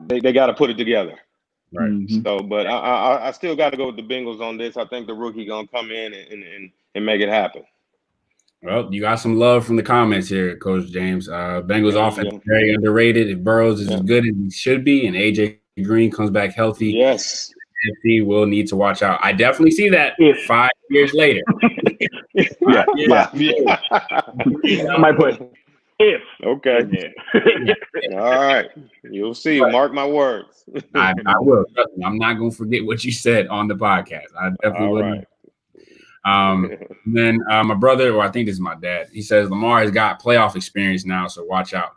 they got to put it together. Right. So, but I still got to go with the Bengals on this. I think the rookie gonna come in and make it happen. Well, you got some love from the comments here, Coach James. Bengals offense is very underrated. If Burrows is as good as he should be, and AJ Green comes back healthy, NFC will need to watch out. I definitely see that 5 years later. Yeah. I might put if. Okay. All right. You'll see. Mark my words. I will. Trust me, I'm not going to forget what you said on the podcast. I definitely wouldn't. Then my brother, or I think this is my dad, he says Lamar has got playoff experience now, so watch out.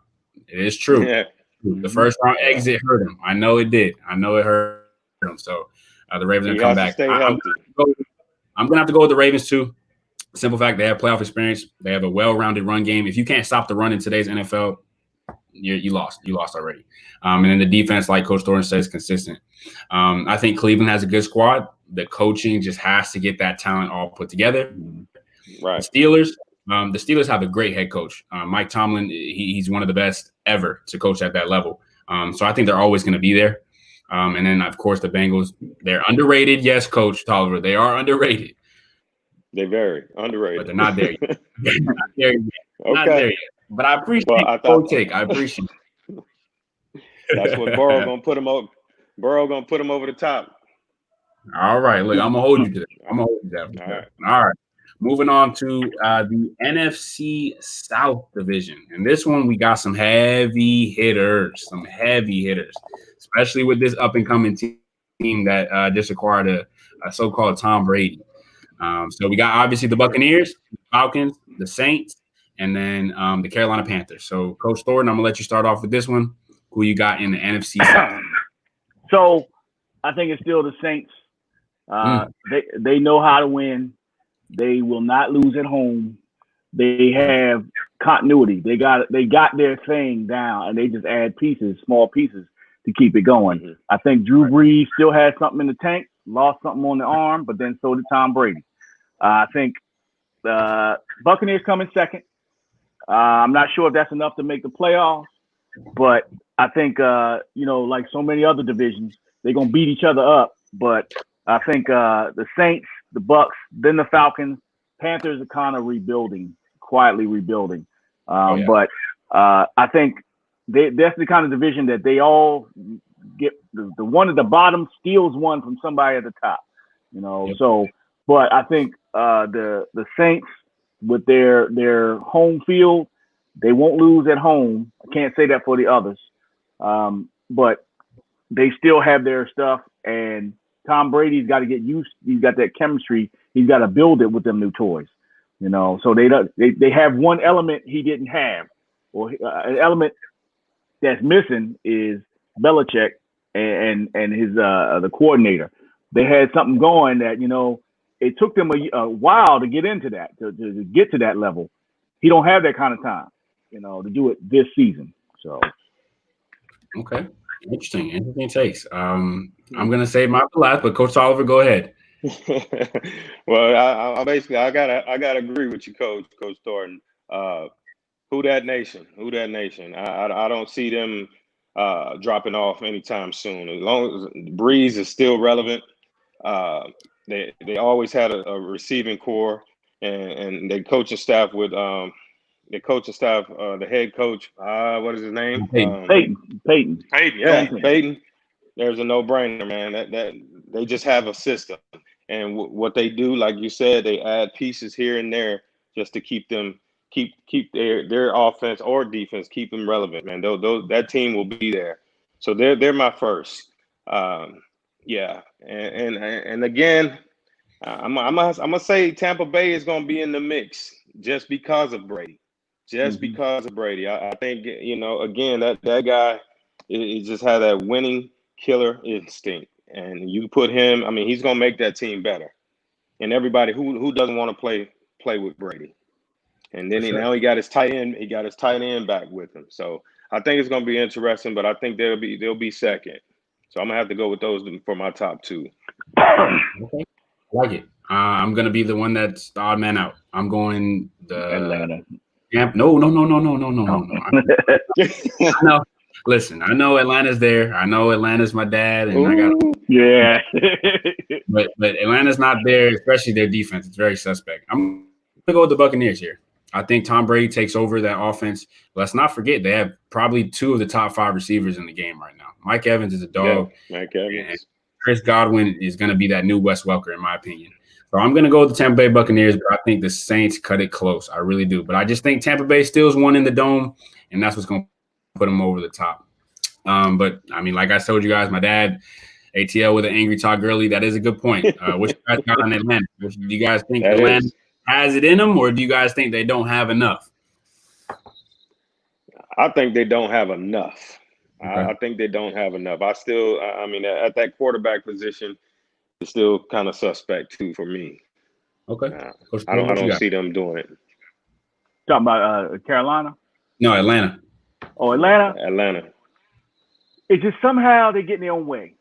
It is true. Yeah. The first round exit hurt him. I know it did. I know it hurt him. So the Ravens are come back. I'm going to have to go with the Ravens too. Simple fact, they have playoff experience. They have a well-rounded run game. If you can't stop the run in today's NFL, you lost. You lost already. And then the defense, like Coach Thornton says, consistent. I think Cleveland has a good squad. The coaching just has to get that talent all put together. Right. The Steelers have a great head coach. Mike Tomlin, he's one of the best ever to coach at that level. So I think they're always going to be there. And then, of course, the Bengals, they're underrated. Yes, Coach Tolliver, they are underrated. They're very underrated. But they're not there yet. They're not there yet. Okay. Not there yet. But I appreciate the take. I appreciate it. That's what Burrow going to put him over. Burrow going to put him over the top. All right. Look, I'm going to hold you to that. All right. Moving on to the NFC South division. And this one, we got some heavy hitters, especially with this up-and-coming team that just acquired a so-called Tom Brady. So we got, obviously, the Buccaneers, the Falcons, the Saints, and then the Carolina Panthers. So, Coach Thornton, I'm going to let you start off with this one. Who you got in the NFC South? So, I think it's still the Saints. They know how to win. They will not lose at home. They have continuity. They got their thing down, and they just add small pieces to keep it going. Mm-hmm. I think Drew Brees still has something in the tank, lost something on the arm, but then so did Tom Brady. I think the Buccaneers come in second. I'm not sure if that's enough to make the playoffs, but I think, like so many other divisions, they're going to beat each other up. But I think the Saints, the Bucks, then the Falcons, Panthers are kind of quietly rebuilding. But I think that's the kind of division that they all get. The one at the bottom steals one from somebody at the top, Yep. So, but I think the Saints with their home field, they won't lose at home. I can't say that for the others, but they still have their stuff. And Tom Brady's got to get used. He's got that chemistry. He's got to build it with them new toys, So they have one element he didn't have, or an element that's missing is Belichick and his the coordinator. They had something going that it took them a while to get into that, to get to that level. He don't have that kind of time, to do it this season. So, okay, interesting takes. I'm gonna save my last, but Coach Oliver, go ahead. Well, I gotta agree with you, Coach Thornton. Who that nation? I don't see them dropping off anytime soon. As long as Breeze is still relevant, they always had a receiving core, and they coaching staff with the head coach. What is his name? Peyton. Yeah, Peyton. There's a no-brainer, man. That they just have a system, and what they do, like you said, they add pieces here and there just to keep their offense or defense, keep them relevant, man. That team will be there. So they're my first. Yeah, and again, I'm gonna say Tampa Bay is gonna be in the mix just because of Brady. Because of Brady, I think again that guy, he just had that winning killer instinct, and you put him. I mean, he's gonna make that team better. And everybody who doesn't want to play with Brady. And then now he got his tight end. He got his tight end back with him. So I think it's going to be interesting. But I think they'll be second. So I'm gonna have to go with those for my top two. Okay. I like it. I'm gonna be the one that's the odd man out. I'm going the Atlanta. No. I know. Listen, I know Atlanta's there. I know Atlanta's my dad, and I got but Atlanta's not there, especially their defense. It's very suspect. I'm gonna go with the Buccaneers here. I think Tom Brady takes over that offense. Let's not forget they have probably two of the top 5 receivers in the game right now. Mike Evans is a dog. Yeah, Mike Evans. Chris Godwin is going to be that new Wes Welker, in my opinion. So I'm going to go with the Tampa Bay Buccaneers, but I think the Saints cut it close. I really do. But I just think Tampa Bay steals one in the dome, and that's what's going to put them over the top. But, I mean, like I told you guys, my dad, ATL with an angry Todd Gurley, that is a good point. What you guys got on Atlanta? Do you guys think Atlanta has it in them, or do you guys think they don't have enough? I think they don't have enough. Okay. I think they don't have enough. I mean, at that quarterback position, it's still kind of suspect too for me. Okay. I don't see them doing it. Talking about Carolina? No, Atlanta. Oh, Atlanta? Atlanta. It's just somehow they get in their own way.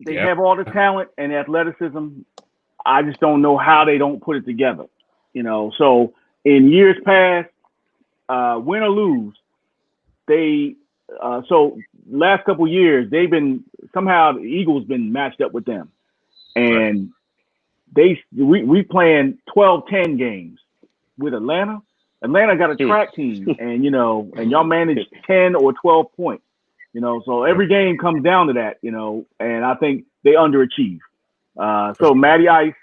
They have all the talent and athleticism. I just don't know how they don't put it together. So in years past, win or lose, so last couple years they've been somehow the Eagles been matched up with them, and we playing 12-10 games with Atlanta. Atlanta got a track team, and and y'all manage 10 or 12 points. So every game comes down to that, and I think they underachieve. So Matty Ice,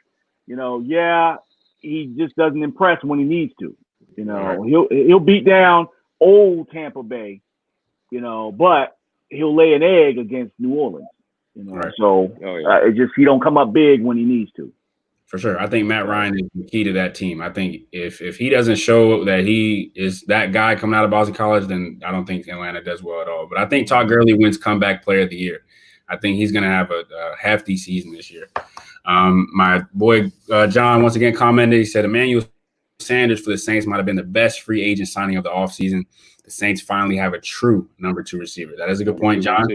he just doesn't impress when he needs to. He'll beat down old Tampa Bay, but he'll lay an egg against New Orleans. So it just he don't come up big when he needs to. For sure. I think Matt Ryan is the key to that team. I think if he doesn't show that he is that guy coming out of Boston College, then I don't think Atlanta does well at all. But I think Todd Gurley wins comeback player of the year. I think he's going to have a hefty season this year. My boy John once again commented. He said Emmanuel Sanders for the Saints might have been the best free agent signing of the offseason. The Saints finally have a true number 2 receiver. That is a good point, John.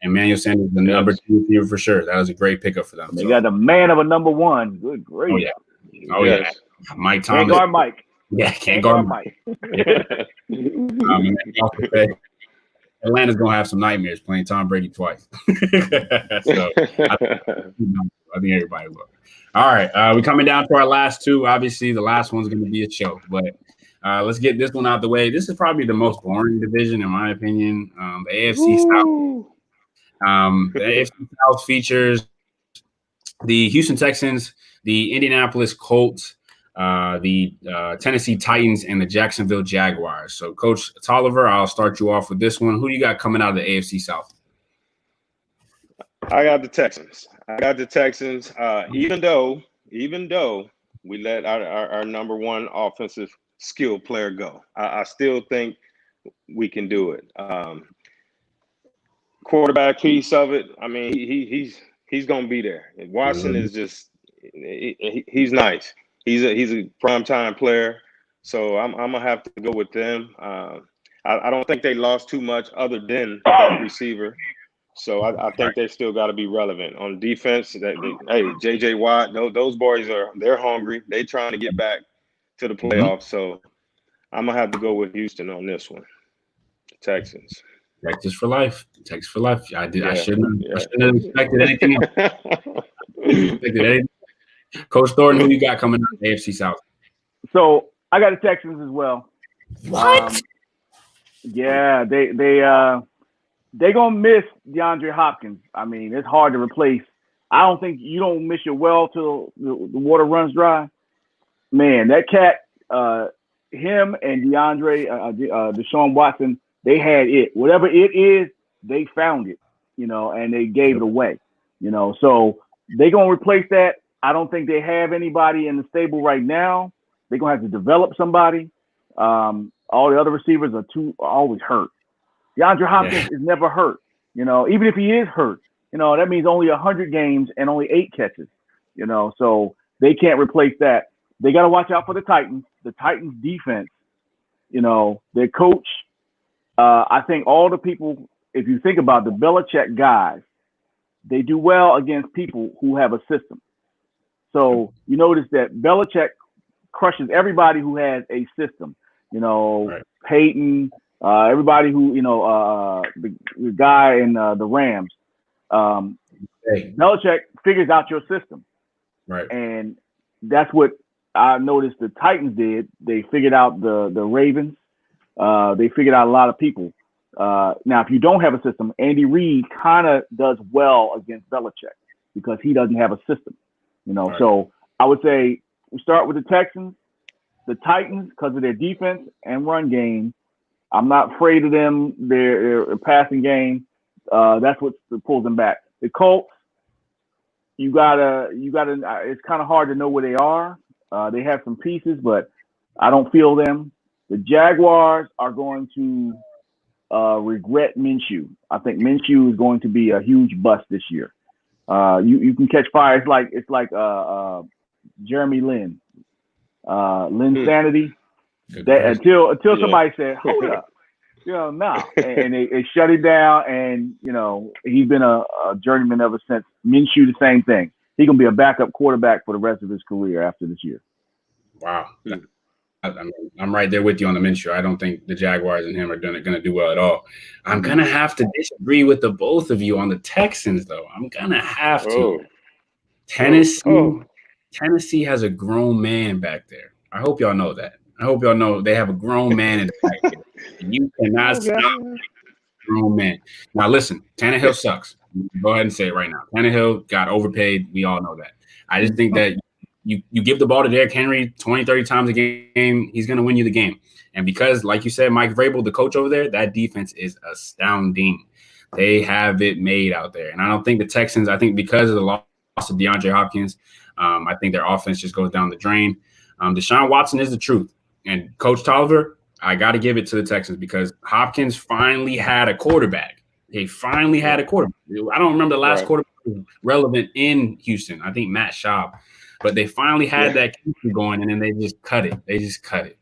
Emmanuel Sanders is the number 2 receiver for sure. That was a great pickup for them. They got the man of a number 1. Good grief. Oh yeah. Mike Thomas. Can't guard Mike. Yeah, can't guard Mike. Atlanta's gonna have some nightmares playing Tom Brady twice. So I think everybody will. All right, we're coming down to our last 2. Obviously, the last one's going to be a show, but let's get this one out of the way. This is probably the most boring division, in my opinion. The AFC South. The AFC South features the Houston Texans, the Indianapolis Colts, the Tennessee Titans, and the Jacksonville Jaguars. So, Coach Tolliver, I'll start you off with this one. Who do you got coming out of the AFC South? I got the Texans. Even though we let our number 1 offensive skill player go, I still think we can do it. Quarterback piece of it. I mean, he's gonna be there. Watson is just he's nice. He's a primetime player, so I'm gonna have to go with them. I don't think they lost too much other than receiver, so I think they still got to be relevant on defense. JJ Watt, those boys they're hungry. They trying to get back to the playoffs, so I'm gonna have to go with Houston on this one. Texans. Texas for life. Texas for life. I shouldn't have expected anything else. Coach Thornton, who you got coming out of the AFC South? So I got the Texans as well. What? Yeah, they gonna miss DeAndre Hopkins. I mean, it's hard to replace. I don't think you don't miss your well till the water runs dry. Man, that cat, him and Deshaun Watson, they had it. Whatever it is, they found it, and they gave it away, So they gonna replace that. I don't think they have anybody in the stable right now. They're gonna have to develop somebody. All the other receivers are always hurt. DeAndre Hopkins is never hurt. Even if he is hurt, that means only 100 games and only 8 catches. So they can't replace that. They got to watch out for the Titans. The Titans defense. Their coach. I think all the people, if you think about the Belichick guys, they do well against people who have a system. So you notice that Belichick crushes everybody who has a system. Peyton, everybody who, the guy in the Rams. Belichick figures out your system. Right. And that's what I noticed the Titans did. They figured out the Ravens. They figured out a lot of people. Now, if you don't have a system, Andy Reid kind of does well against Belichick. because he doesn't have a system. Right. So I would say we start with the Texans, the Titans, because of their defense and run game. I'm not afraid of them. Their passing game, that's what pulls them back. The Colts, you gotta. It's kind of hard to know where they are. They have some pieces, but I don't feel them. The Jaguars are going to regret Minshew. I think Minshew is going to be a huge bust this year. You can catch fire. It's like Jeremy Lin, Linsanity. That until somebody said, "Hold up," no, and they shut him down. And he's been a journeyman ever since. Minshew, the same thing. He's gonna be a backup quarterback for the rest of his career after this year. Wow. I'm right there with you on the Minshew. I don't think the Jaguars and him are going to do well at all. I'm going to have to disagree with the both of you on the Texans, though. I'm going to have to. Tennessee has a grown man back there. I hope y'all know that. I hope y'all know they have a grown man in the back there. You cannot stop a grown man. Now, listen, Tannehill sucks. Go ahead and say it right now. Tannehill got overpaid. We all know that. I just think that you give the ball to Derrick Henry 20, 30 times a game, he's going to win you the game. And because, like you said, Mike Vrabel, the coach over there, that defense is astounding. They have it made out there. And I don't think the Texans, I think because of the loss of DeAndre Hopkins, I think their offense just goes down the drain. Deshaun Watson is the truth. And Coach Tolliver, I got to give it to the Texans because Hopkins finally had a quarterback. They finally had a quarterback. I don't remember the last quarterback relevant in Houston. I think Matt Schaub. But they finally had that chemistry going, and then they just cut it.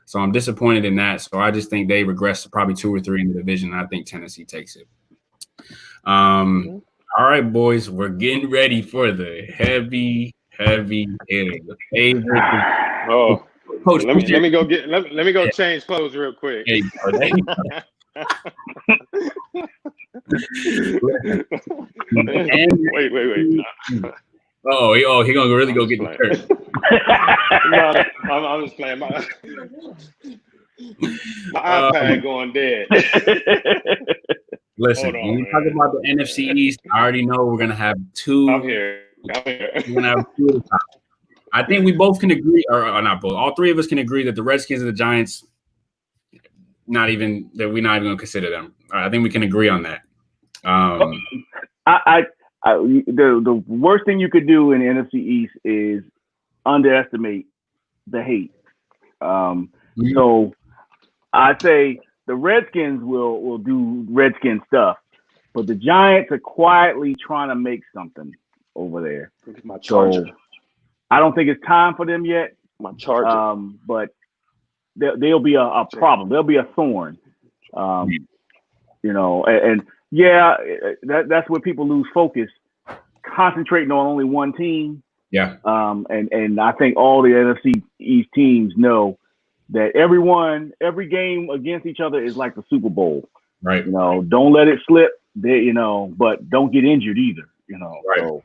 So I'm disappointed in that. So I just think they regress to probably 2 or 3 in the division. I think Tennessee takes it. All right, boys, we're getting ready for the heavy hitter. The favorite. Coach, let me go change clothes real quick. Wait. Oh, he gonna really go get the shirt. No, I'm just playing. My iPad going dead. Listen, when we talk about the NFC East, I already know we're gonna have 2. I'm here. We're gonna have 2 at the top. I think we both can agree, or not both. All 3 of us can agree that the Redskins and the Giants, we're not even gonna consider them. I think we can agree on that. The worst thing you could do in the NFC East is underestimate the hate. So I'd say the Redskins will do Redskin stuff, but the Giants are quietly trying to make something over there. My Charger. So I don't think it's time for them yet. My Charger. But they'll be a problem. They'll be a thorn. That's where people lose focus, concentrating on only one team. Yeah. And I think all the NFC East teams know that every game against each other is like the Super Bowl. Right. Don't let it slip. But don't get injured either. Right. So.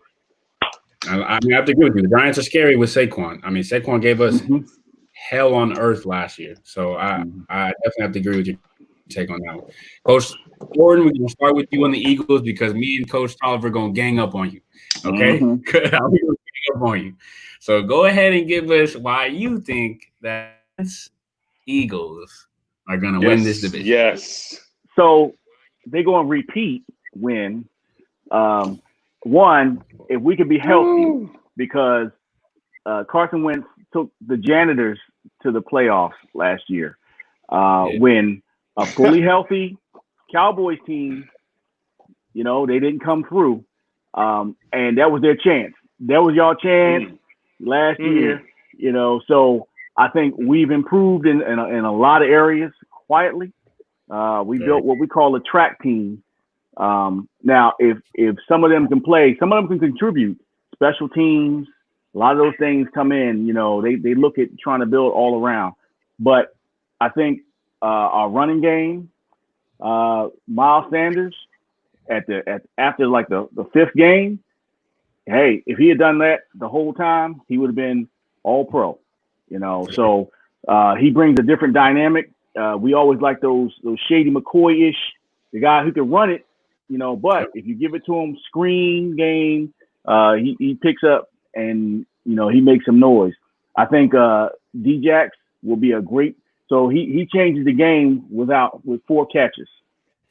I have to agree with you. The Giants are scary with Saquon. I mean, Saquon gave us hell on earth last year. So I definitely have to agree with you. Take on that one. Coach Gordon, we're going to start with you on the Eagles because me and Coach Tolliver are going to gang up on you. Okay? I'm going to gang up on you. So go ahead and give us why you think that Eagles are going to win this division. Yes. So they're going to repeat win. One, if we could be healthy, because Carson Wentz took the janitors to the playoffs last year. When a fully healthy Cowboys team, they didn't come through. And that was their chance. That was y'all chance last year, So I think we've improved in a lot of areas quietly. We built what we call a track team. Now, if some of them can play, some of them can contribute. Special teams, a lot of those things come in. They look at trying to build all around. But I think our running game, Miles Sanders, after like the 5th game, hey, if he had done that the whole time, he would have been all pro. So he brings a different dynamic. We always like those Shady McCoy-ish, the guy who can run it. But if you give it to him, screen game, he picks up and he makes some noise. I think Djax will be a great. So he changes the game with 4 catches,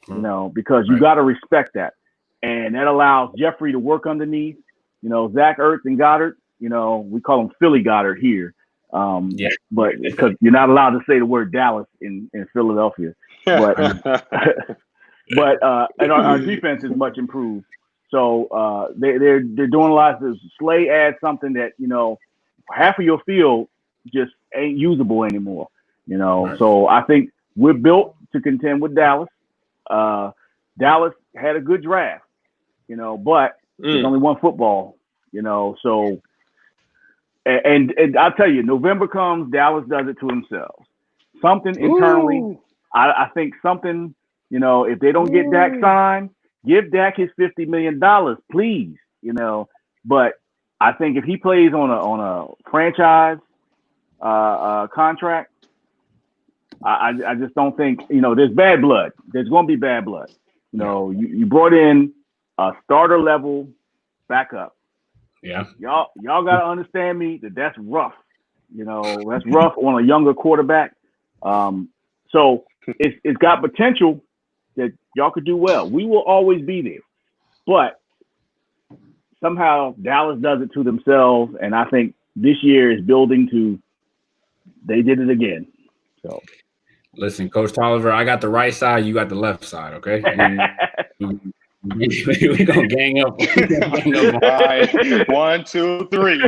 because you got to respect that, and that allows Jeffrey to work underneath. Zach Ertz and Goddard. We call him Philly Goddard here. But because you're not allowed to say the word Dallas in Philadelphia, but and our defense is much improved. So they're doing a lot. Slay adds something that half of your field just ain't usable anymore. Right. So I think we're built to contend with Dallas. Dallas had a good draft, but there's only one football, so. And I'll tell you, November comes, Dallas does it to themselves. Something internally, I think something, if they don't get Dak signed, give Dak his $50 million, please, But I think if he plays on a franchise contract, I just don't think, there's bad blood. There's going to be bad blood. You brought in a starter level backup. Yeah. Y'all got to understand me that's rough. That's rough on a younger quarterback. So it's got potential that y'all could do well. We will always be there. But somehow Dallas does it to themselves, and I think this year is building to they did it again. So listen, Coach Tolliver, I got the right side, you got the left side, okay? We're gonna gang up. All right. 1, 2, 3.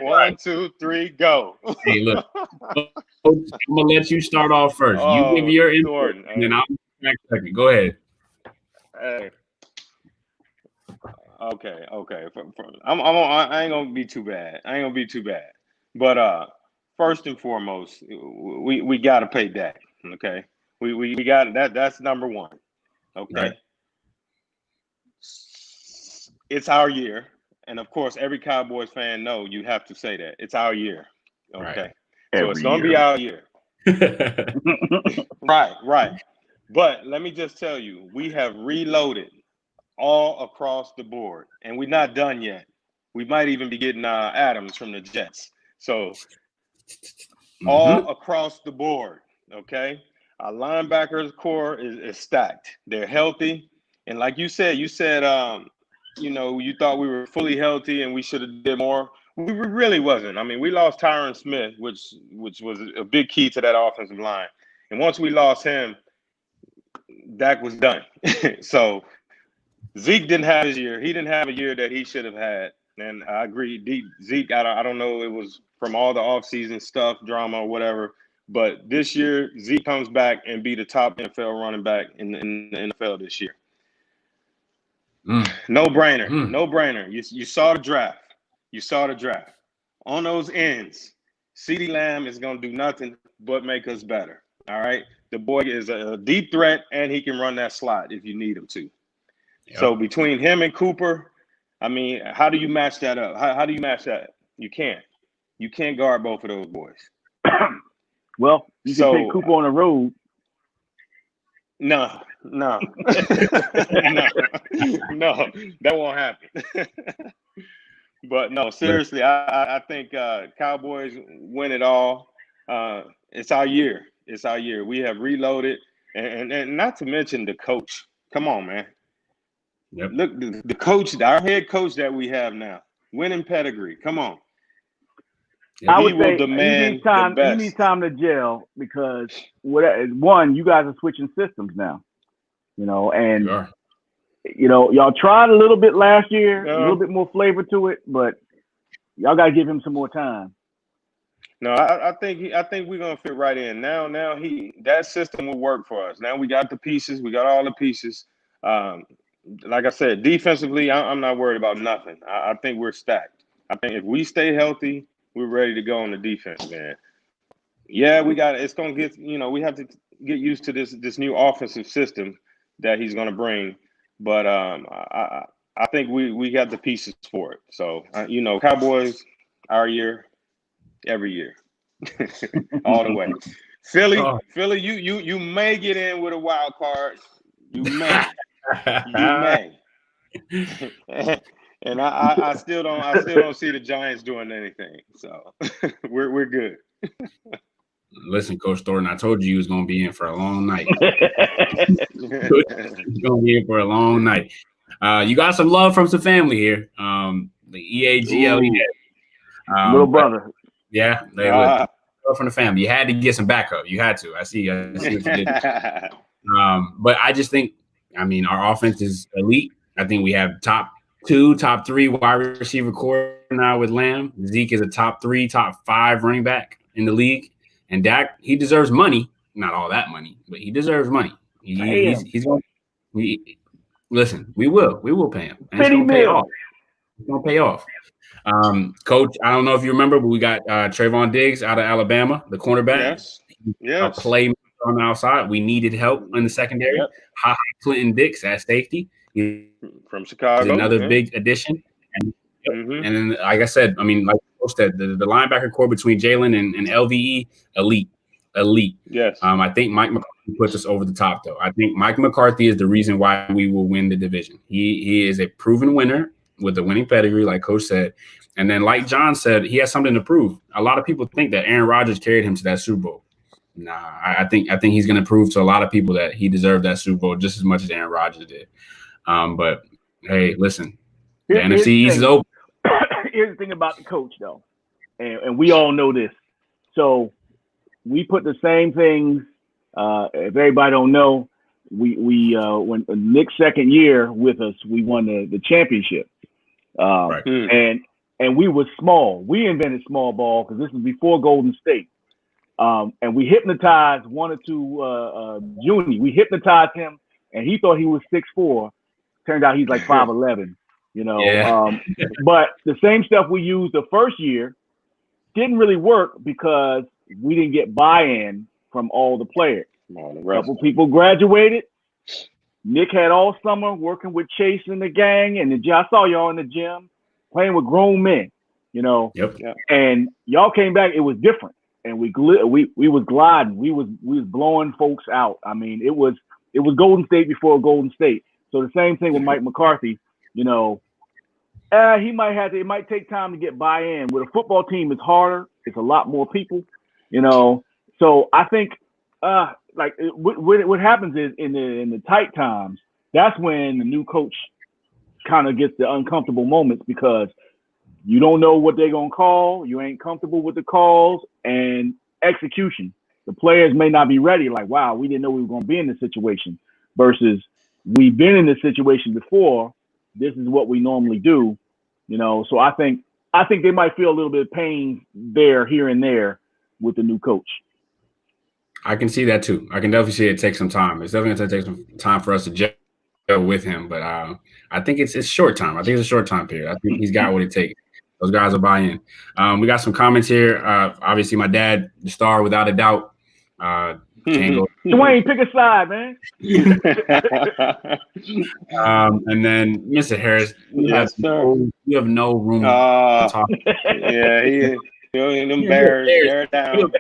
1, 2, 3, go. Hey, look, I'm gonna let you start off first. You give your input, and then I'll back second. Go ahead. Hey. Okay. I ain't gonna be too bad. But first and foremost, we gotta pay Dak. Okay. We got that. That's number one. Okay. Right. It's our year, and of course, every Cowboys fan know you have to say that it's our year. Okay, right. So it's gonna be our year. Right. But let me just tell you, we have reloaded all across the board, and we're not done yet. We might even be getting Adams from the Jets. So all across the board. Okay, our linebackers core is stacked. They're healthy, and like you said, you thought we were fully healthy and we should have did more. We really wasn't. I mean, we lost Tyron Smith, which was a big key to that offensive line. And once we lost him, Dak was done. So Zeke didn't have his year. He didn't have a year that he should have had. And I agree. Zeke, I don't know, it was from all the offseason stuff, drama or whatever. But this year, Zeke comes back and be the top NFL running back in the NFL this year. No brainer. You saw the draft. On those ends, CeeDee Lamb is going to do nothing but make us better. All right. The boy is a deep threat, and he can run that slot if you need him to. Yep. So between him and Cooper, I mean, how do you match that up? How do you match that? You can't. You can't guard both of those boys. Well, you can take Cooper on the road. No, that won't happen. But no, seriously, I think Cowboys win it all. It's our year. We have reloaded, and not to mention the coach. Come on, man. Yep. Look, the coach, our head coach that we have now, winning pedigree. Come on. I would say he needs time to gel because you guys are switching systems now, and sure. Y'all tried a little bit last year, a little bit more flavor to it, but y'all got to give him some more time. No, I think we're gonna fit right in now. That system will work for us. Now we got the pieces. We got all the pieces. Like I said, defensively, I'm not worried about nothing. I think we're stacked. I think if we stay healthy, we're ready to go on the defense, man. Yeah, it's going to get, we have to get used to this new offensive system that he's going to bring. But I think we got the pieces for it. So, Cowboys, our year, every year, all the way. Philly, you may get in with a wild card. You may. And I still don't see the Giants doing anything. So we're good. Listen, Coach Thornton, I told you he was going to be in for a long night. He's going to be in for a long night. You got some love from some family here. The EAGLE. Little brother. Yeah, they love from the family. You had to get some backup. You had to. I see what you did. But I just think, our offense is elite. I think we have top 3 wide receiver core now with Lamb. Zeke is a top 3, top 5 running back in the league. And Dak, he deserves money. Not all that money, but he deserves money. He's going. Listen, we will pay him. And it's going to pay off. It's going to pay off. Coach, I don't know if you remember, but we got Trayvon Diggs out of Alabama, the cornerback. Yes. A playmaker on the outside. We needed help in the secondary. Yep. Clinton Dix at safety. From Chicago. Another big addition. And then, like I said, like Coach said, the linebacker core between Jalen and LVE, elite. Yes. I think Mike McCarthy puts us over the top, though. I think Mike McCarthy is the reason why we will win the division. He is a proven winner with a winning pedigree, like Coach said. And then, like John said, he has something to prove. A lot of people think that Aaron Rodgers carried him to that Super Bowl. Nah, I think he's going to prove to a lot of people that he deserved that Super Bowl just as much as Aaron Rodgers did. But hey, listen, the NFC East is open. Here's the thing about the coach, though, and we all know this. So we put the same things. If everybody don't know, we when Nick's second year with us, we won the championship. Right. And we were small. We invented small ball because this was before Golden State. And we hypnotized one or two Juni. We hypnotized him, and he thought he was 6'4". Turned out he's like 5'11". Yeah. But the same stuff we used the first year didn't really work because we didn't get buy-in from all the players. A couple people graduated. Nick had all summer working with Chase and the gang, and I saw y'all in the gym playing with grown men, Yep. And y'all came back. It was different, and we was gliding. We was blowing folks out. It was Golden State before Golden State. So the same thing with Mike McCarthy. He might have to. It might take time to get buy-in. With a football team, it's harder. It's a lot more people. So I think what happens is in the tight times, that's when the new coach kind of gets the uncomfortable moments because you don't know what they're gonna call. You ain't comfortable with the calls and execution. The players may not be ready. Like, wow, we didn't know we were gonna be in this situation. Versus we've been in this situation before. This is what we normally do. So I think they might feel a little bit of pain there, here and there, with the new coach. I can see that too. I can definitely see it take some time. It's definitely going to take some time for us to gel with him. But I think it's short time. I think it's a short time period. I think he's got what it takes. Those guys will buy in. We got some comments here. Obviously, my dad, the star without a doubt. Can't go. Dwayne, pick a side, man. And then Mr. Harris, you have no room to talk. Yeah, he them bears bear down.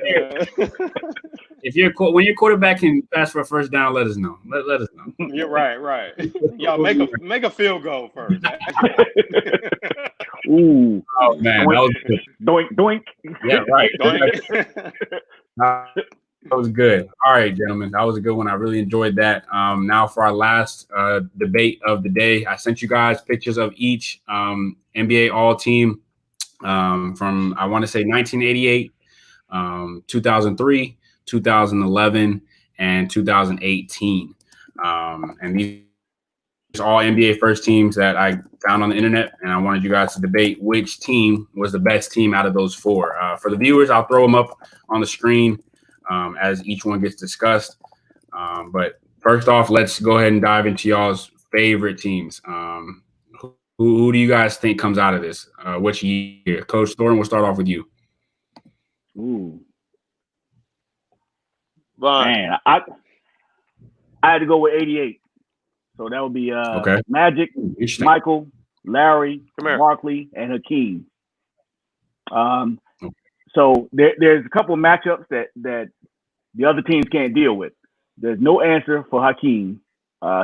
When your quarterback can pass for a first down, let us know. Let us know. You're right. Y'all make a field goal first. Ooh. Oh man, that was good. Doink. Yeah, right. Doink. That was good. All right, gentlemen. That was a good one. I really enjoyed that. Now for our last debate of the day, I sent you guys pictures of each NBA All-Team from, I want to say, 1988, 2003, 2011, and 2018. And these are all NBA first teams that I found on the internet, and I wanted you guys to debate which team was the best team out of those four. For the viewers, I'll throw them up on the screen as each one gets discussed. But first off, let's go ahead and dive into y'all's favorite teams. Who do you guys think comes out of this? Which year? Coach Thornton, we'll start off with you. Ooh. Man, I had to go with 88. So that would be Magic, Michael, Larry, Barkley, and Hakeem. So there's a couple of matchups that the other teams can't deal with. There's no answer for Hakeem.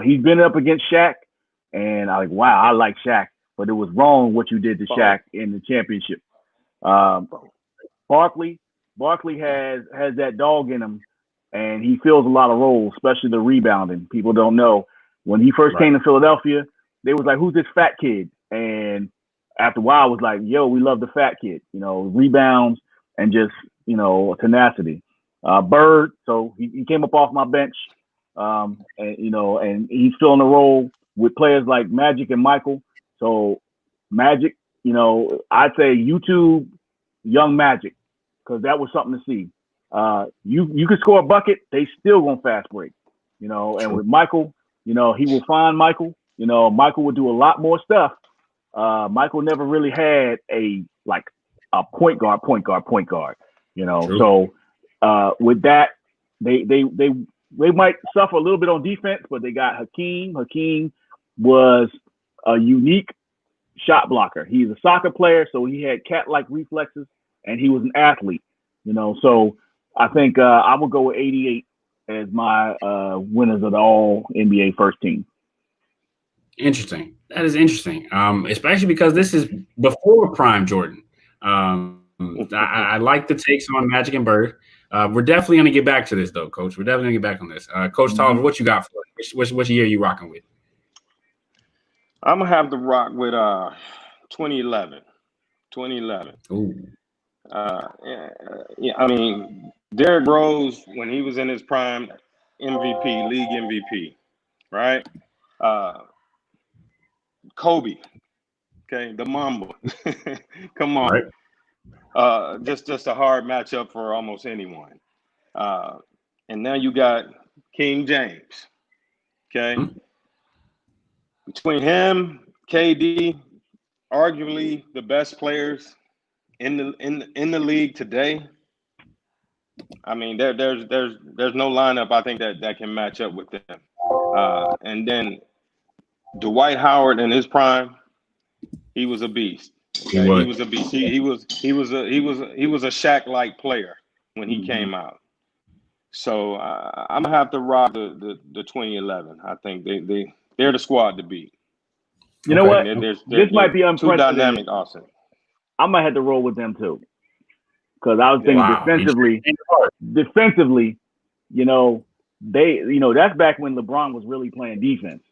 He's been up against Shaq, and I like Shaq. but it was wrong what you did to Shaq in the championship. Barkley has that dog in him, and he fills a lot of roles, especially the rebounding. People don't know. When he first came to Philadelphia, they was like, who's this fat kid? And after a while, it was like, yo, we love the fat kid, rebounds and just, tenacity. Bird, so he came up off my bench, and he's filling a role with players like Magic and Michael. So Magic, I'd say YouTube young Magic, because that was something to see. You could score a bucket, they still gonna fast break, and with Michael, he will find Michael. Michael would do a lot more stuff. Michael never really had a point guard. So with that, they might suffer a little bit on defense, but they got Hakeem. Hakeem was a unique shot blocker. He's a soccer player, so he had cat-like reflexes, and he was an athlete. So I think I will go with 88 as my winners of the All NBA first team. Interesting. That is interesting, especially because this is before Prime Jordan. I like the takes on Magic and Bird. We're definitely going to get back to this, though, Coach. We're definitely going to get back on this. Coach Tolliver, what you got for us? Which year are you rocking with? I'm going to have to rock with 2011. 2011. Ooh. I mean, Derrick Rose, when he was in his prime, MVP, league MVP, right? Kobe, okay, the Mamba. Come on. Right. Just a hard matchup for almost anyone. And now you got King James, okay? Mm-hmm. Between him, KD, arguably the best players in the league today. I mean, there's no lineup I think that can match up with them. And then Dwight Howard in his prime, he was a beast. Okay? He was a beast. He was a Shaq-like player when he came out. So I'm gonna have to rock the 2011. I think they're the squad to beat. You know what? This might be unprecedented. Too dynamic, Austin. I might have to roll with them too, because I was thinking defensively, that's back when LeBron was really playing defense.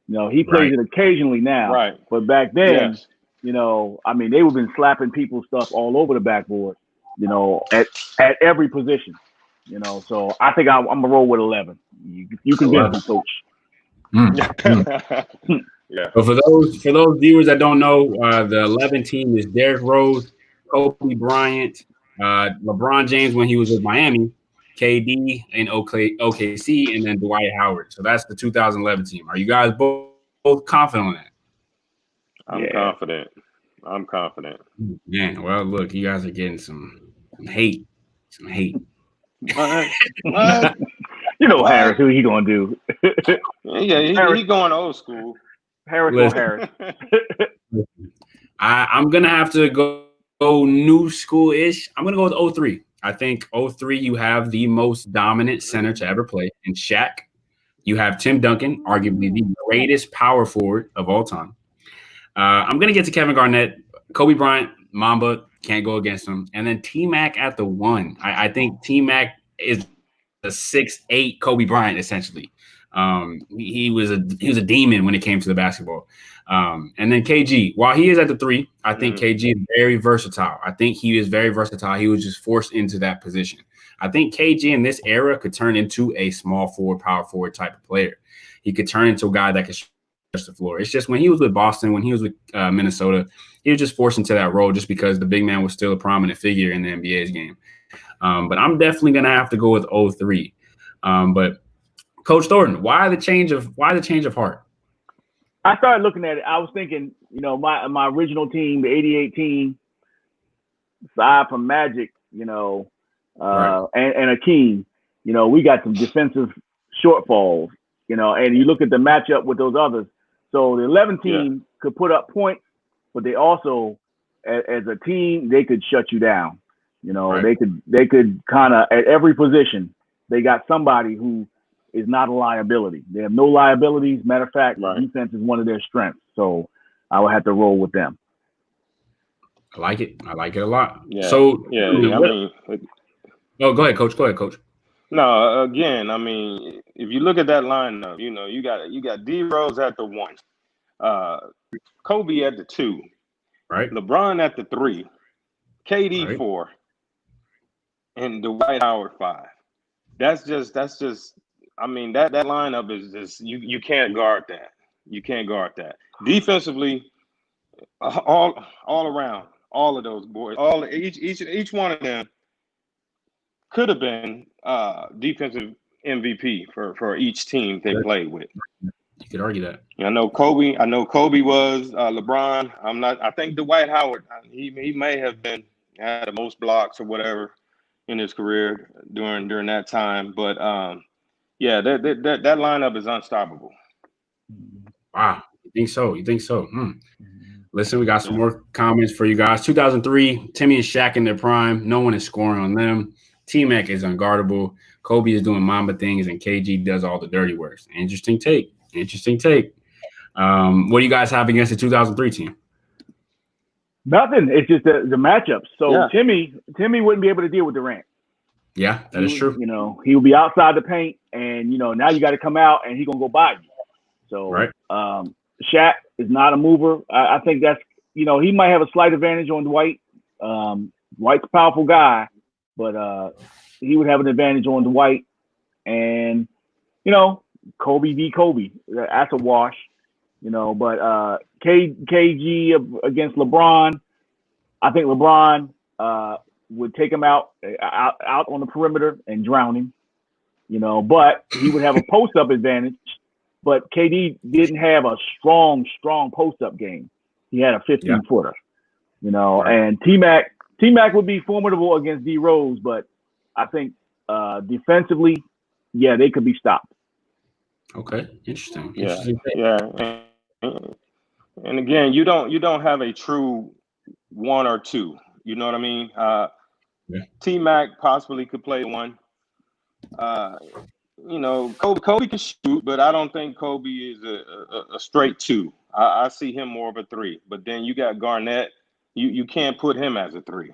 He plays it occasionally now, right? But back then, they would have been slapping people's stuff all over the backboard, at every position, So I think I'm gonna roll with 11. You convince me, Coach. Yeah. But for those viewers that don't know, the 11 team is Derrick Rose, Kobe Bryant, LeBron James when he was with Miami, KD in OKC, and then Dwight Howard. So that's the 2011 team. Are you guys both confident on that? I'm confident. Man, well, look, you guys are getting some hate. What? Harris, who he gonna do? He going old school. Harris. I'm gonna have to go new school-ish. I'm gonna go with 03. I think 03, you have the most dominant center to ever play in Shaq. You have Tim Duncan, arguably the greatest power forward of all time. I'm gonna get to Kevin Garnett, Kobe Bryant, Mamba, can't go against him, and then T-Mac at the 1. I think T-Mac is a 6'8" Kobe Bryant essentially. He was a demon when it came to the basketball. And then KG, while he is at the 3, I think KG is very versatile. I think he is very versatile. He was just forced into that position. I think KG in this era could turn into a small forward, power forward type of player. He could turn into a guy that could stretch the floor. It's just when he was with Boston, when he was with Minnesota, he was just forced into that role just because the big man was still a prominent figure in the NBA's game. But I'm definitely going to have to go with 03. But Coach Thornton, why the change of heart? I started looking at it. I was thinking, my original team, the 88 team, aside from Magic, and Hakeem, we got some defensive shortfalls, and you look at the matchup with those others. So the 11 team could put up points, but they also, as a team, they could shut you down. They could kind of, at every position, they got somebody who is not a liability. They have no liabilities. Matter of fact, defense is one of their strengths. So I would have to roll with them. I like it. I like it a lot. Yeah. So yeah, I mean, oh, go ahead, coach. Go ahead, coach. no, again, I mean, if you look at that lineup, you got D Rose at the 1, Kobe at the 2, Right. LeBron at the 3, KD Right. 4, and Dwight Howard 5. That's just. I mean, that lineup is just you can't guard that. You can't guard that. Defensively, all around, all of those boys, each one of them could have been defensive MVP for each team they played with. You could argue that. I know Kobe was. LeBron. I think Dwight Howard. He may have had the most blocks or whatever in his career during that time. But yeah, that lineup is unstoppable. Wow, you think so? Listen, we got some more comments for you guys. 2003, Timmy and Shaq in their prime. No one is scoring on them. T-Mac is unguardable. Kobe is doing Mamba things, and KG does all the dirty works. Interesting take. What do you guys have against the 2003 team? Nothing. It's just the matchups. So Yeah. Timmy wouldn't be able to deal with Durant. Yeah, that is true. He will be outside the paint, and now you got to come out, and he's gonna go by you. So right. Shaq is not a mover. I think that's he might have a slight advantage on Dwight. Dwight's a powerful guy, but he would have an advantage on Dwight, and Kobe v. Kobe. That's a wash. But KG against LeBron, I think LeBron would take him out on the perimeter and drown him. But he would have a post-up advantage. But KD didn't have a strong post-up game. He had a 15-footer. And T-Mac would be formidable against D Rose, but I think defensively, yeah, they could be stopped. Okay, interesting. Yeah. And again, you don't have a true 1 or 2. You know what I mean? T-Mac possibly could play 1. Kobe can shoot, but I don't think Kobe is a straight 2. I see him more of a 3. But then you got Garnett. You can't put him as a 3.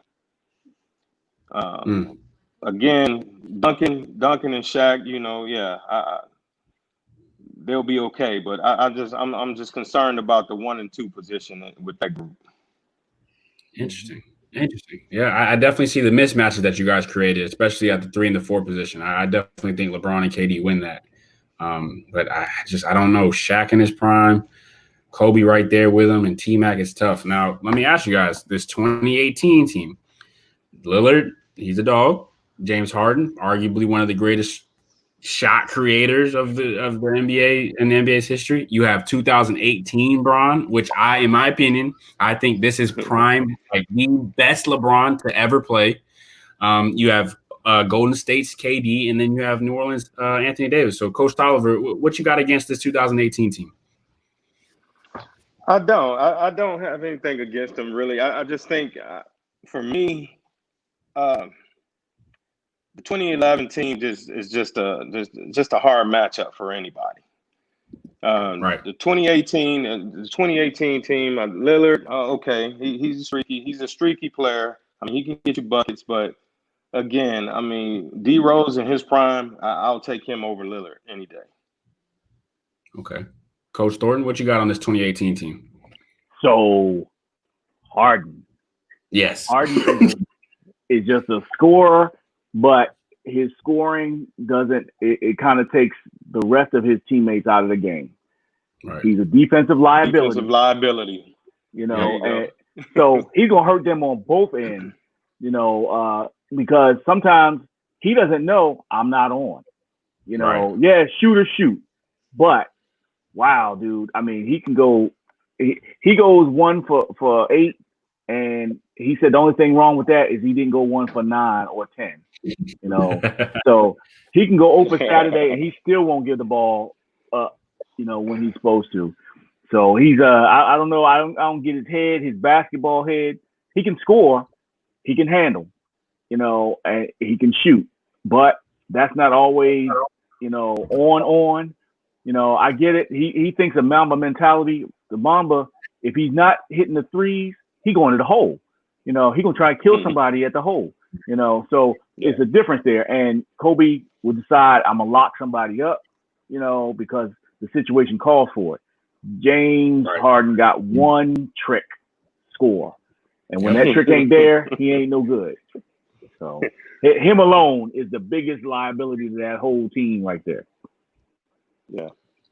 Again, Duncan and Shaq. They'll be okay, but I'm just concerned about the 1 and 2 position with that group. Interesting. Yeah, I definitely see the mismatches that you guys created, especially at the 3 and the 4 position. I definitely think LeBron and KD win that. But I don't know. Shaq in his prime, Kobe right there with him, and T-Mac is tough. Now, let me ask you guys, this 2018 team, Lillard, he's a dog. James Harden, arguably one of the greatest shot creators of the NBA and the NBA's history. You have 2018 LeBron, which in my opinion, I think this is prime, like the best LeBron to ever play. You have Golden State's KD, and then you have New Orleans Anthony Davis. So, Coach Tolliver, what you got against this 2018 team? I don't have anything against them really. I just think for me, the 2011 team is just a hard matchup for anybody. Right. The 2018 team, Lillard, okay, he's a streaky player. I mean, he can get you buckets, but again, I mean, D Rose in his prime, I'll take him over Lillard any day. Okay, Coach Thornton, what you got on this 2018 team? So Harden. Yes, Harden is just a scorer. But his scoring doesn't. It kind of takes the rest of his teammates out of the game. Right. He's a defensive liability. And so he's gonna hurt them on both ends. Because sometimes he doesn't know I'm not on. Right. Yeah, shoot. But wow, dude. I mean, he can go. He goes 1 for 8, and he said the only thing wrong with that is he didn't go 1 for 9 or 10. So he can go open Saturday and he still won't give the ball up, when he's supposed to. So he's I don't know, I don't get his head, his basketball head. He can score, he can handle, and he can shoot, but that's not always, on. I get it. He thinks a Mamba mentality. The Mamba if he's not hitting the threes, he going to the hole. He gonna try to kill somebody at the hole. So it's a difference there. And Kobe will decide I'm gonna lock somebody up, because the situation calls for it. James Harden got one trick score, and when that trick ain't there, he ain't no good. So him alone is the biggest liability to that whole team right there. Yeah,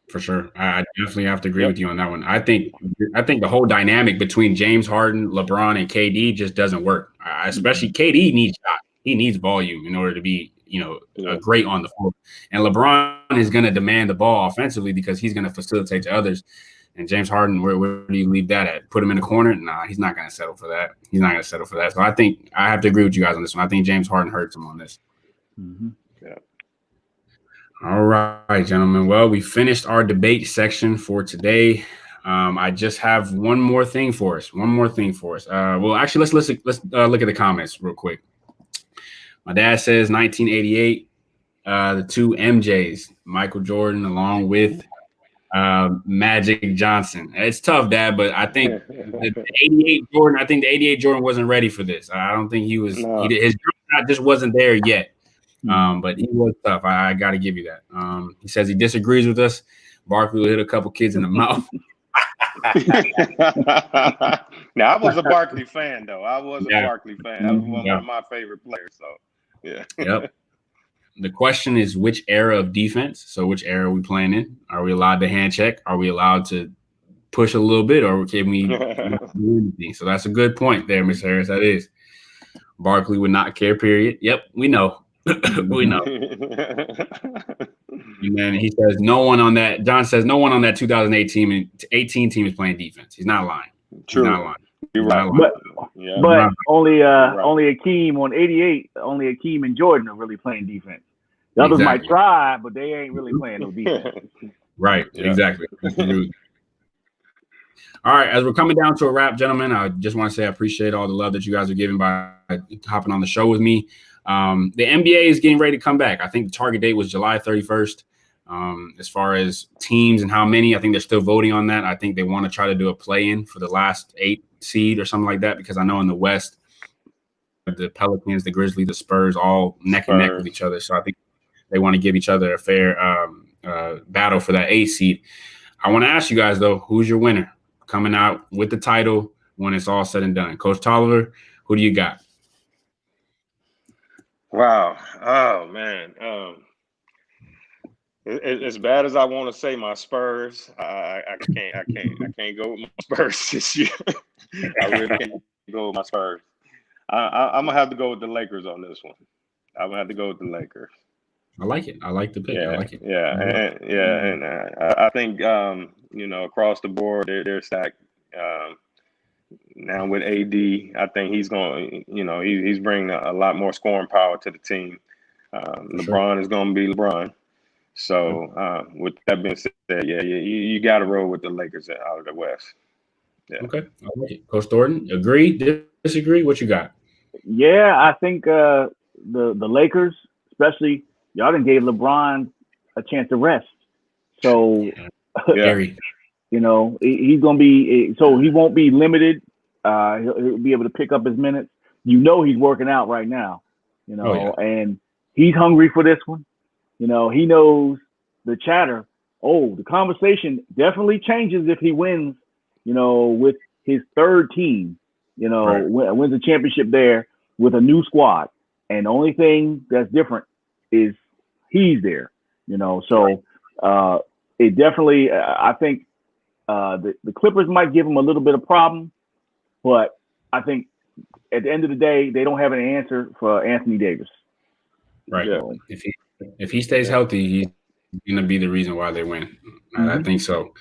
for sure. I definitely have to agree with you on that one. I think the whole dynamic between James Harden, LeBron, and KD just doesn't work. Especially KD needs shot. He needs volume in order to be, great on the floor. And LeBron is going to demand the ball offensively because he's going to facilitate to others. And James Harden, where do you leave that at? Put him in the corner? Nah, he's not going to settle for that. So I think I have to agree with you guys on this one. I think James Harden hurts him on this. Mm-hmm. Yeah. All right, gentlemen. Well, we finished our debate section for today. I just have one more thing for us. Well, actually, let's look at the comments real quick. My dad says 1988, the two MJs, Michael Jordan, along with Magic Johnson. It's tough, Dad, but I think the 88 Jordan wasn't ready for this. I don't think he was. No. His shot just wasn't there yet. But he was tough. I got to give you that. He says he disagrees with us. Barkley will hit a couple kids in the mouth. Now, I was a Barkley fan, though. That was one of my favorite players. So, yeah. Yep. The question is which era of defense? So which era are we playing in? Are we allowed to hand check? Are we allowed to push a little bit, or can we do anything? So that's a good point there, Mr. Harris. That is. Barkley would not care, period. Yep, we know. We know. And then he says no one on that. John says no one on that 2018 team is playing defense. He's not lying. True. He's not lying. You're right. But only Akeem on 88, only Akeem and Jordan are really playing defense. The others might try, but they ain't really playing no defense. Right. Yeah. Exactly. All right. As we're coming down to a wrap, gentlemen, I just want to say I appreciate all the love that you guys are giving by hopping on the show with me. The NBA is getting ready to come back. I think the target date was July 31st. As far as teams and how many, I think they're still voting on that. I think they want to try to do a play-in for the last 8 seed or something like that, because I know in the West, the Pelicans, the Grizzlies, the Spurs, all neck and neck with each other. So I think they want to give each other a fair battle for that 8 seed. I want to ask you guys, though, who's your winner coming out with the title when it's all said and done? Coach Tolliver, who do you got? Wow. Oh, man. As bad as I want to say my Spurs, I can't go with my Spurs this year. I really can't go with my Spurs. I'm gonna have to go with the Lakers on this one. I'm gonna have to go with the Lakers. I like it. I like the pick. Yeah, I like it. And I think across the board they're stacked. Now with AD, I think he's going. He's bringing a lot more scoring power to the team. LeBron is going to be LeBron. So with that being said, you got to roll with the Lakers out of the West. Yeah. Okay, I like it. Coach Thornton, agree, disagree? What you got? Yeah, I think the Lakers, especially, y'all done gave LeBron a chance to rest. So, Very. He's gonna be, so he won't be limited. He'll be able to pick up his minutes. He's working out right now. And he's hungry for this one. He knows the chatter. Oh, the conversation definitely changes if he wins. With his third team. Wins a championship there with a new squad. And the only thing that's different is he's there. So it definitely. I think the Clippers might give him a little bit of problem, but I think at the end of the day, they don't have an answer for Anthony Davis. Right. So, if he stays healthy, he's going to be the reason why they win. Mm-hmm. I think so.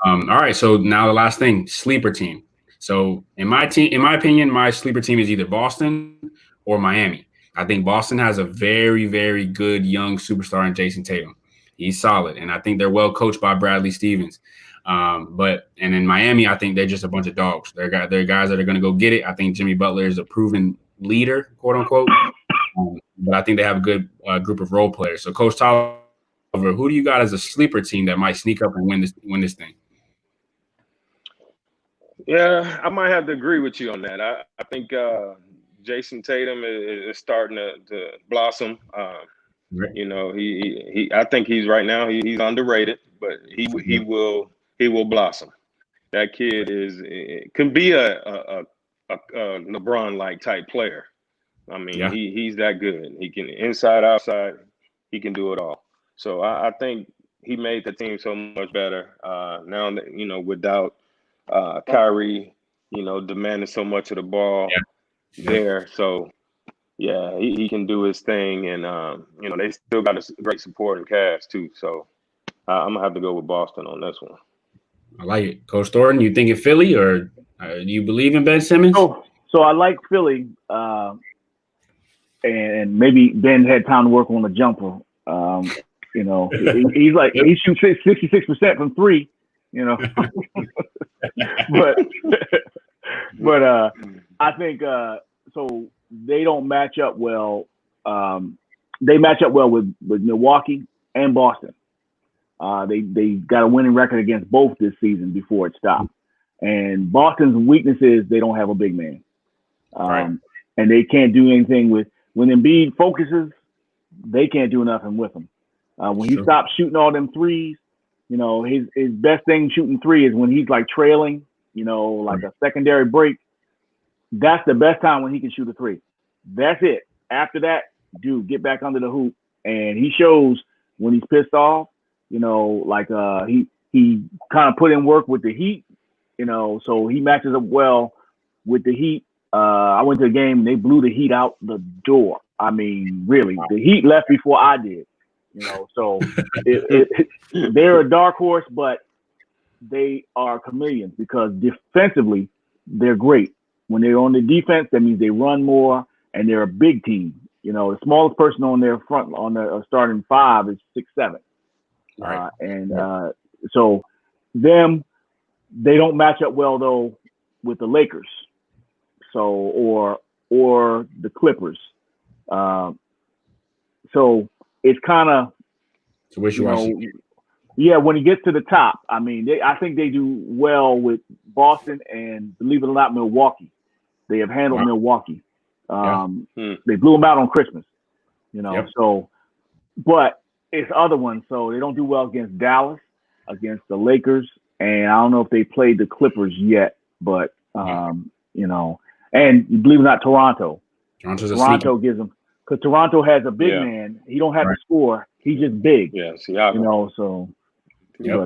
All right. So now the last thing, sleeper team. So in my opinion, my sleeper team is either Boston or Miami. I think Boston has a very, very good young superstar in Jason Tatum. He's solid, and I think they're well coached by Bradley Stevens. And in Miami, I think they're just a bunch of dogs. They're guys that are going to go get it. I think Jimmy Butler is a proven leader, quote unquote. But I think they have a good group of role players. So, Coach Tolliver, who do you got as a sleeper team that might sneak up and win this thing? Yeah, I might have to agree with you on that. I think Jason Tatum is starting to blossom. Right. You know, he I think he's right now he's underrated, but he will blossom. That kid can be a LeBron like type player. I mean, Yeah. he's that good. He can inside, outside, he can do it all. So I think he made the team so much better. Now that, you know, without Kyrie, you know, demanding so much of the ball Yeah. there. So yeah, he can do his thing, and you know, they still got a great supporting cast too. So I'm gonna have to go with Boston on this one. I like it. Coach Thornton, you think of Philly, or do you believe in Ben Simmons? So I like Philly, and maybe Ben had time to work on the jumper. You know, he shoots 66% from three. You know, but I think so. They don't match up well. They match up well with Milwaukee and Boston. They got a winning record against both this season before it stopped. And Boston's weakness is they don't have a big man. Right. And they can't do anything when Embiid focuses, they can't do nothing with him. When he stops shooting all them threes, you know, his best thing shooting three is when he's like trailing, you know, like a secondary break. That's the best time when he can shoot a three. That's it. After that, dude, get back under the hoop. And he shows when he's pissed off, you know, like he kind of put in work with the Heat, you know, so he matches up well with the Heat. I went to a game and they blew the Heat out the door. I mean, really, the Heat left before I did, you know, so they're a dark horse, but they are chameleons because defensively, they're great. When they're on the defense, that means they run more and they're a big team. You know, the smallest person on their front on the starting five is 6'7". Right. So they don't match up well though with the Lakers. So or the Clippers. So it's kind of, you know, yeah, when he gets to the top, I mean, I think they do well with Boston and, believe it or not, Milwaukee. They have handled Milwaukee. They blew them out on Christmas, you know. So, but it's other ones. So they don't do well against Dallas, against the Lakers, and I don't know if they played the Clippers yet. But you know, and believe it or not, Toronto gives them, because Toronto has a big man. He don't have to score. He's just big. Yeah, you know. So, but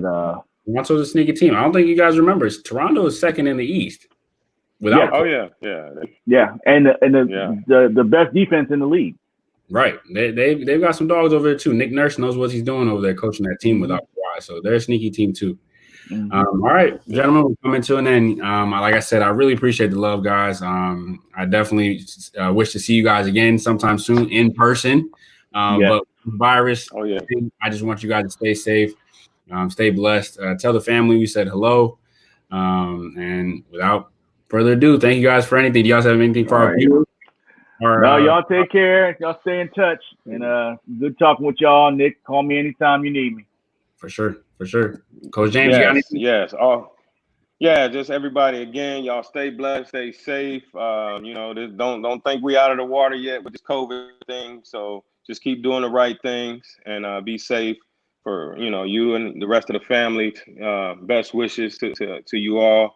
Toronto's a sneaky team. I don't think you guys remember. Toronto is second in the East. Without and the best defense in the league. Right. They've got some dogs over there too. Nick Nurse knows what he's doing over there, coaching that team without Kawhi. So they're a sneaky team too. All right, gentlemen, we're coming to an end. Like I said, I really appreciate the love, guys. I definitely wish to see you guys again sometime soon in person. But virus, I just want you guys to stay safe, stay blessed. Tell the family we said hello. And without further ado, thank you guys for anything. Do you guys have anything for our viewers? No, y'all take care. Y'all stay in touch. And good talking with y'all. Nick, call me anytime you need me. For sure. Coach James, you got anything? Yes. Just everybody again, y'all stay blessed, stay safe. You know, don't think we out of the water yet with this COVID thing. So just keep doing the right things and be safe for, you know, you and the rest of the family. Best wishes to you all.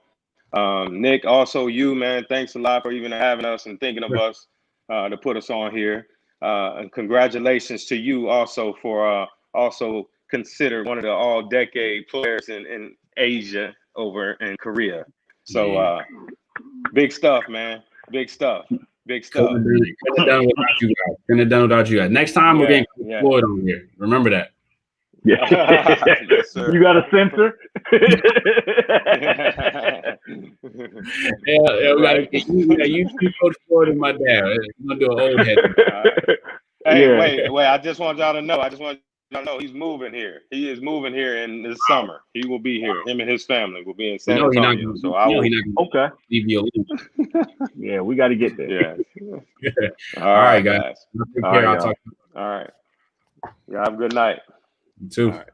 Nick, also you, man, thanks a lot for even having us and thinking of us to put us on here. And congratulations to you also for also considered one of the all-decade players in Asia over in Korea. So big stuff, man. Big stuff. Couldn't have done without you guys. Next time we're getting Floyd on here. Remember that. Yeah. Yes, sir. You got a censor? We got to get you Coach Floyd and my dad. I'm gonna do an old head. Hey, wait! I just want y'all to know. He's moving here. He is moving here in this summer. He will be here. Him and his family will be in San Antonio. So I will. Leave you alone. Yeah, we got to get there. Yeah. All right, guys. I'll talk to you. All right. Y'all have a good night. You too. All right.